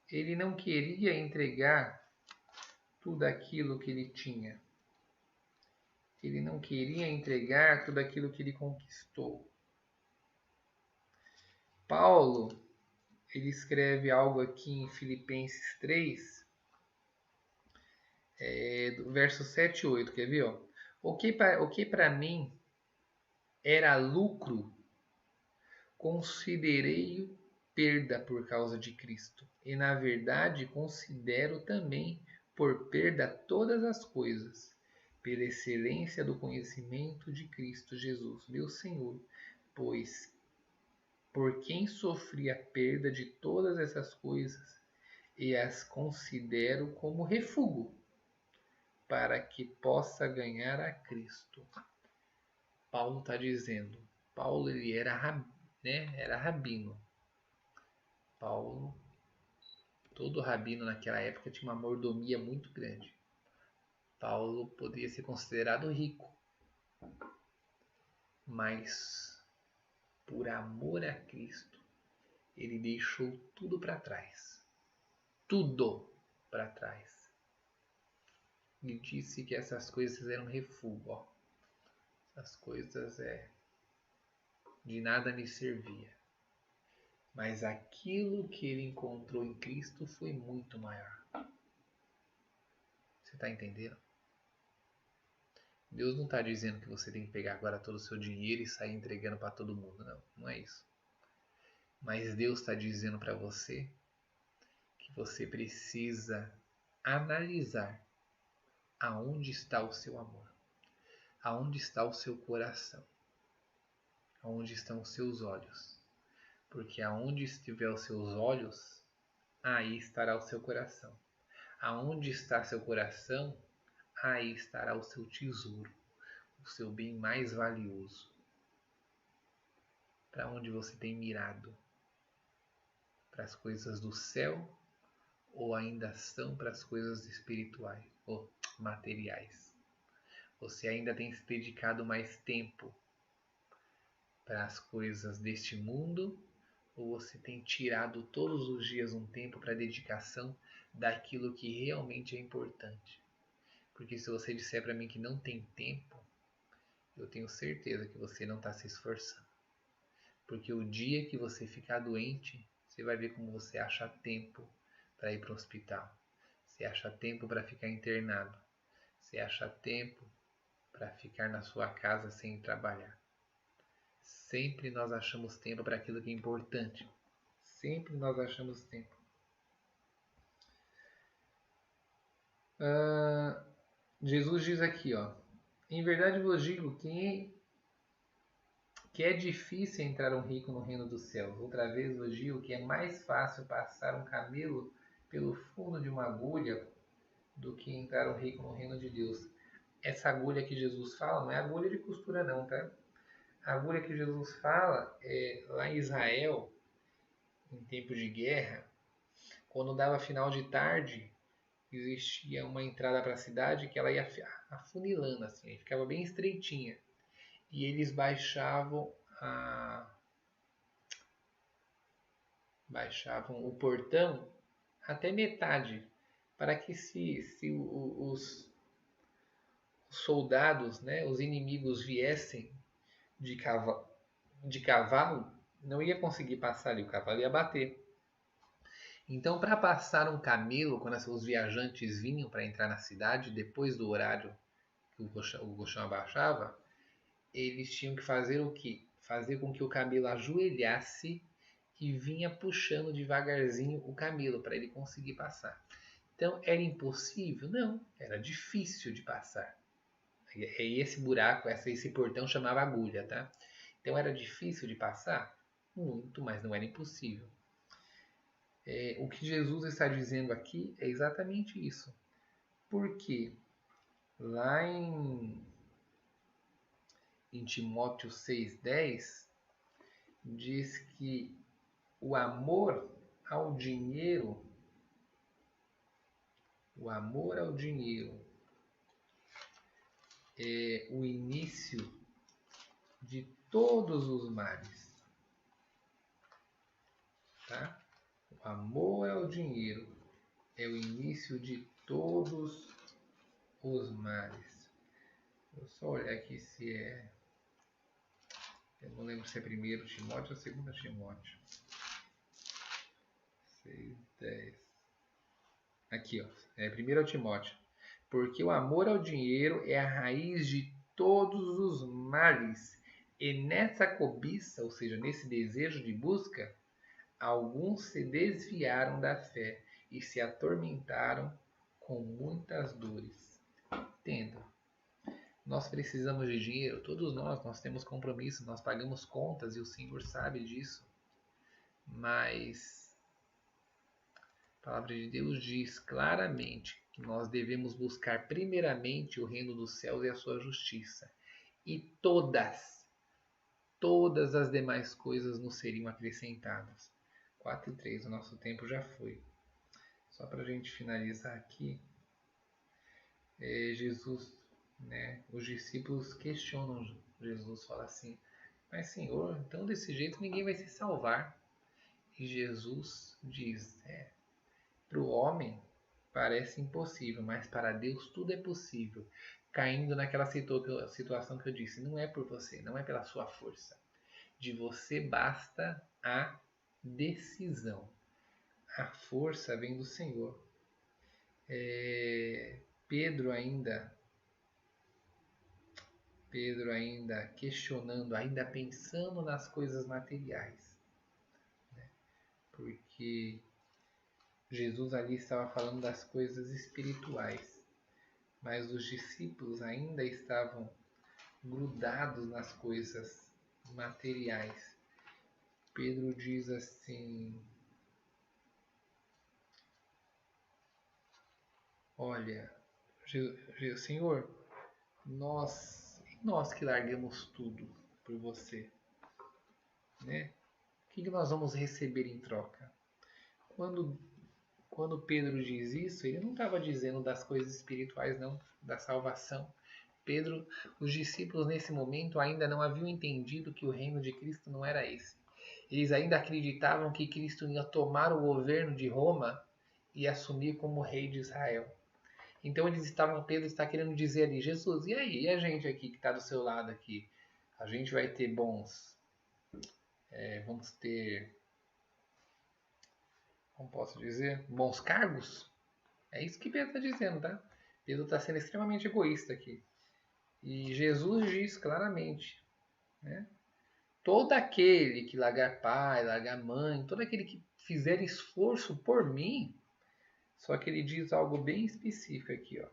Ele não queria entregar tudo aquilo que ele tinha. Ele não queria entregar tudo aquilo que ele conquistou. Paulo, ele escreve algo aqui em Filipenses 3, do verso 7 e 8, quer ver? Ó? O que para mim era lucro, considerei-o perda por causa de Cristo. E na verdade considero também por perda todas as coisas, pela excelência do conhecimento de Cristo Jesus, meu Senhor, pois por quem sofri a perda de todas essas coisas e as considero como refúgio, para que possa ganhar a Cristo. Paulo está dizendo, Paulo ele era rabino. Paulo, todo rabino naquela época tinha uma mordomia muito grande. Paulo poderia ser considerado rico, mas por amor a Cristo, ele deixou tudo para trás. Tudo para trás. E disse que essas coisas eram refúgio. Ó. Essas coisas de nada me servia. Mas aquilo que ele encontrou em Cristo foi muito maior. Você está entendendo? Deus não está dizendo que você tem que pegar agora todo o seu dinheiro e sair entregando para todo mundo. Não, não é isso. Mas Deus está dizendo para você que você precisa analisar aonde está o seu amor, aonde está o seu coração, aonde estão os seus olhos. Porque aonde estiver os seus olhos, aí estará o seu coração. Aonde está seu coração, aí estará o seu tesouro, o seu bem mais valioso. Para onde você tem mirado? Para as coisas do céu ou ainda são para as coisas espirituais ou materiais? Você ainda tem se dedicado mais tempo para as coisas deste mundo ou você tem tirado todos os dias um tempo para dedicação daquilo que realmente é importante? Porque se você disser para mim que não tem tempo, eu tenho certeza que você não está se esforçando. Porque o dia que você ficar doente, você vai ver como você acha tempo para ir para o hospital. Você acha tempo para ficar internado. Você acha tempo para ficar na sua casa sem trabalhar. Sempre nós achamos tempo para aquilo que é importante. Sempre nós achamos tempo. Jesus diz aqui, ó. Em verdade vos digo que é difícil entrar um rico no reino dos céus. Outra vez vos digo que é mais fácil passar um camelo pelo fundo de uma agulha do que entrar um rico no reino de Deus. Essa agulha que Jesus fala não é agulha de costura não, tá? A agulha que Jesus fala é lá em Israel, em tempo de guerra, quando dava final de tarde, existia uma entrada para a cidade que ela ia afunilando assim, ficava bem estreitinha. E eles baixavam o portão até metade, para que se os soldados, né, os inimigos viessem de cavalo, não ia conseguir passar ali, o cavalo ia bater. Então, para passar um camelo, quando os viajantes vinham para entrar na cidade, depois do horário que o colchão abaixava, eles tinham que fazer o quê? Fazer com que o camelo ajoelhasse e vinha puxando devagarzinho o camelo para ele conseguir passar. Então, era impossível? Não, era difícil de passar. E esse buraco, esse portão chamava agulha, tá? Então, era difícil de passar? Muito, mas não era impossível. O que Jesus está dizendo aqui é exatamente isso. Porque lá em Timóteo 6,10 diz que o amor ao dinheiro é o início de todos os males. Tá? O amor ao dinheiro é o início de todos os males. Vou só olhar aqui se é... Eu não lembro se é 1 Timóteo ou 2 Timóteo. 6:10. Aqui, ó. É 1 Timóteo. Porque o amor ao dinheiro é a raiz de todos os males. E nessa cobiça, ou seja, nesse desejo de busca, alguns se desviaram da fé e se atormentaram com muitas dores. Entenda. Nós precisamos de dinheiro, todos nós temos compromisso, nós pagamos contas e o Senhor sabe disso. Mas a palavra de Deus diz claramente que nós devemos buscar primeiramente o reino dos céus e a sua justiça. E todas as demais coisas nos seriam acrescentadas. 4:3, o nosso tempo já foi. Só para a gente finalizar aqui, Jesus, né, os discípulos questionam Jesus, fala assim, mas Senhor, então desse jeito ninguém vai se salvar. E Jesus diz, para o homem parece impossível, mas para Deus tudo é possível. Caindo naquela situação que eu disse, não é por você, não é pela sua força. De você basta a decisão. A força vem do Senhor. Pedro ainda questionando, ainda pensando nas coisas materiais. Né? Porque Jesus ali estava falando das coisas espirituais, mas os discípulos ainda estavam grudados nas coisas materiais. Pedro diz assim, olha, Senhor, nós que largamos tudo por você, né? O que nós vamos receber em troca? Quando Pedro diz isso, ele não estava dizendo das coisas espirituais, não, da salvação. Pedro, os discípulos nesse momento ainda não haviam entendido que o reino de Cristo não era esse. Eles ainda acreditavam que Cristo ia tomar o governo de Roma e assumir como rei de Israel. Então Pedro está querendo dizer ali, Jesus, e aí? E a gente aqui que está do seu lado aqui? A gente vai ter vamos ter, como posso dizer, bons cargos? É isso que Pedro está dizendo, tá? Pedro está sendo extremamente egoísta aqui. E Jesus diz claramente, né? Todo aquele que largar pai, largar mãe, todo aquele que fizer esforço por mim, só que ele diz algo bem específico aqui, ó.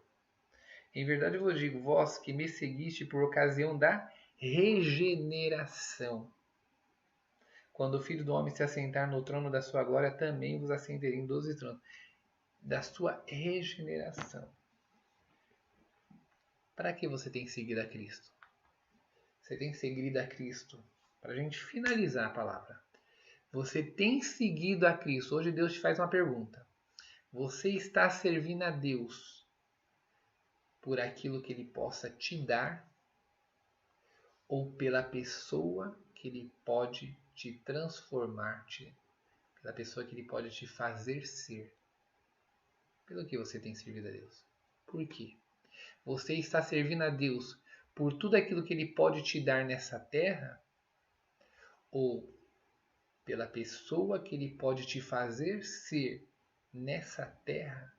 Em verdade eu vos digo, vós que me seguiste por ocasião da regeneração. Quando o Filho do Homem se assentar no trono da sua glória, também vos assentarei em 12 tronos. da sua regeneração. Para que você tem seguido a Cristo? Você tem seguido a Cristo. Para a gente finalizar a palavra. Você tem seguido a Cristo. Hoje Deus te faz uma pergunta. Você está servindo a Deus por aquilo que Ele possa te dar ou pela pessoa que Ele pode te transformar, pela pessoa que Ele pode te fazer ser? Pelo que você tem servido a Deus? Por quê? Você está servindo a Deus por tudo aquilo que Ele pode te dar nessa terra ou pela pessoa que Ele pode te fazer ser nessa terra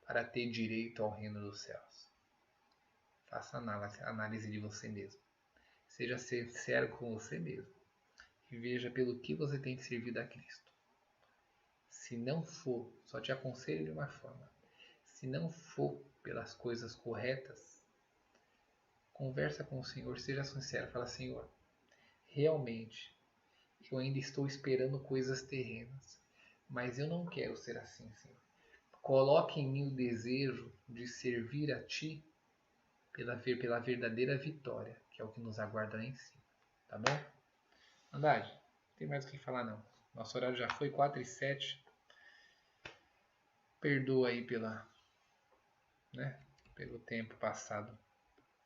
para ter direito ao reino dos céus? Faça análise de você mesmo. Seja sincero com você mesmo. E veja pelo que você tem servido a Cristo. Se não for, só te aconselho de uma forma. Se não for pelas coisas corretas, conversa com o Senhor, seja sincero. Fala, Senhor, realmente, eu ainda estou esperando coisas terrenas. Mas eu não quero ser assim, Senhor. Coloque em mim o desejo de servir a Ti pela verdadeira vitória, que é o que nos aguarda lá em cima. Tá bom? Andade, não tem mais o que falar não. Nosso horário já foi 4h07. Perdoa aí pelo tempo passado.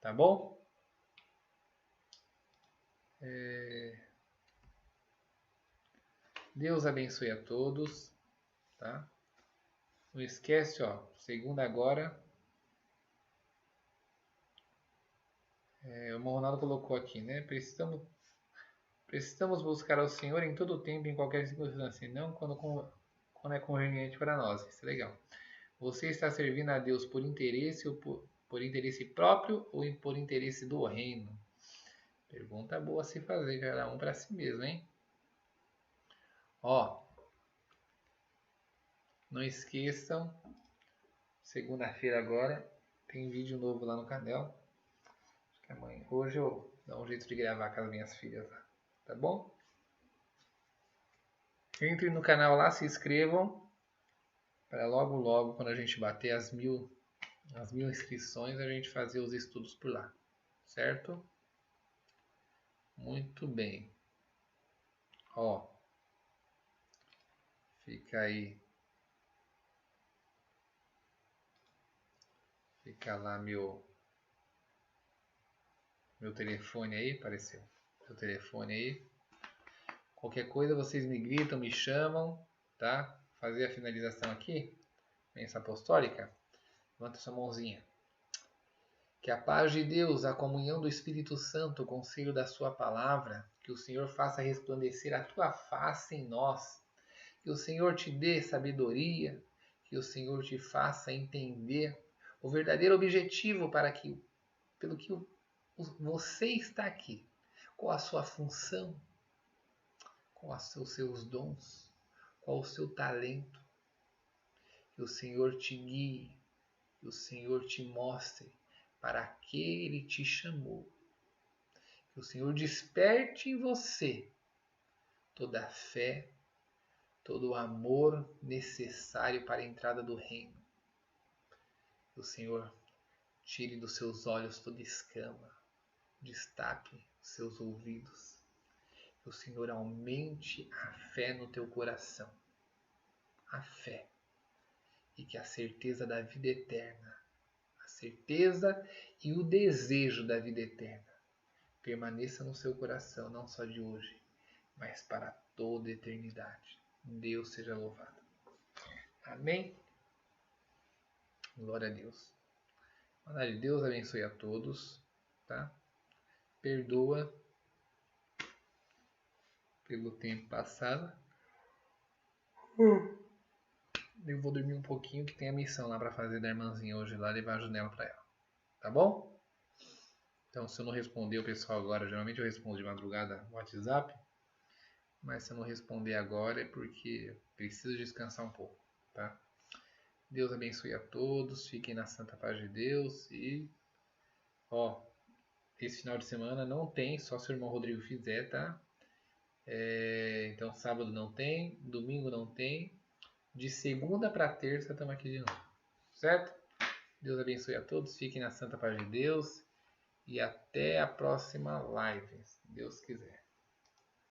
Tá bom? Deus abençoe a todos. Tá? Não esquece, ó, segunda agora. O Ronaldo colocou aqui, né? Precisamos buscar ao Senhor em todo tempo, em qualquer circunstância, e não quando é conveniente para nós. Isso é legal. Você está servindo a Deus por interesse ou por interesse próprio ou por interesse do reino? Pergunta boa a se fazer, cada um para si mesmo, hein? Ó, não esqueçam, segunda-feira agora tem vídeo novo lá no canal. Acho que amanhã, hoje eu dou um jeito de gravar com as minhas filhas lá, tá bom? Entrem no canal lá, se inscrevam para logo, quando a gente bater as mil inscrições, a gente fazer os estudos por lá, certo? Muito bem. Ó, fica aí. Fica lá meu telefone aí, apareceu. Meu telefone aí. Qualquer coisa vocês me gritam, me chamam, tá? Fazer a finalização aqui. Bênção apostólica. Levanta sua mãozinha. Que a paz de Deus, a comunhão do Espírito Santo, o conselho da sua palavra, que o Senhor faça resplandecer a tua face em nós. Que o Senhor te dê sabedoria, que o Senhor te faça entender o verdadeiro objetivo pelo que você está aqui. Qual a sua função? Quais os seus dons? Qual o seu talento? Que o Senhor te guie, que o Senhor te mostre para que Ele te chamou. Que o Senhor desperte em você toda a fé, todo o amor necessário para a entrada do reino. Que o Senhor tire dos seus olhos toda escama, destape os seus ouvidos. Que o Senhor aumente a fé no teu coração. A fé. E que a certeza da vida eterna, a certeza e o desejo da vida eterna permaneça no seu coração, não só de hoje, mas para toda a eternidade. Deus seja louvado. Amém? Glória a Deus. Deus abençoe a todos, tá? Perdoa pelo tempo passado. Eu vou dormir um pouquinho, que tem a missão lá para fazer da irmãzinha hoje, lá levar a janela para ela. Tá bom? Então, se eu não responder o pessoal agora, geralmente eu respondo de madrugada no WhatsApp, mas se eu não responder agora é porque preciso descansar um pouco, tá? Deus abençoe a todos, fiquem na santa paz de Deus e, ó, esse final de semana não tem, só se o irmão Rodrigo fizer, tá? Então sábado não tem, domingo não tem, De segunda para terça estamos aqui de novo. Certo? Deus abençoe a todos. Fiquem na santa paz de Deus. E até a próxima live, se Deus quiser.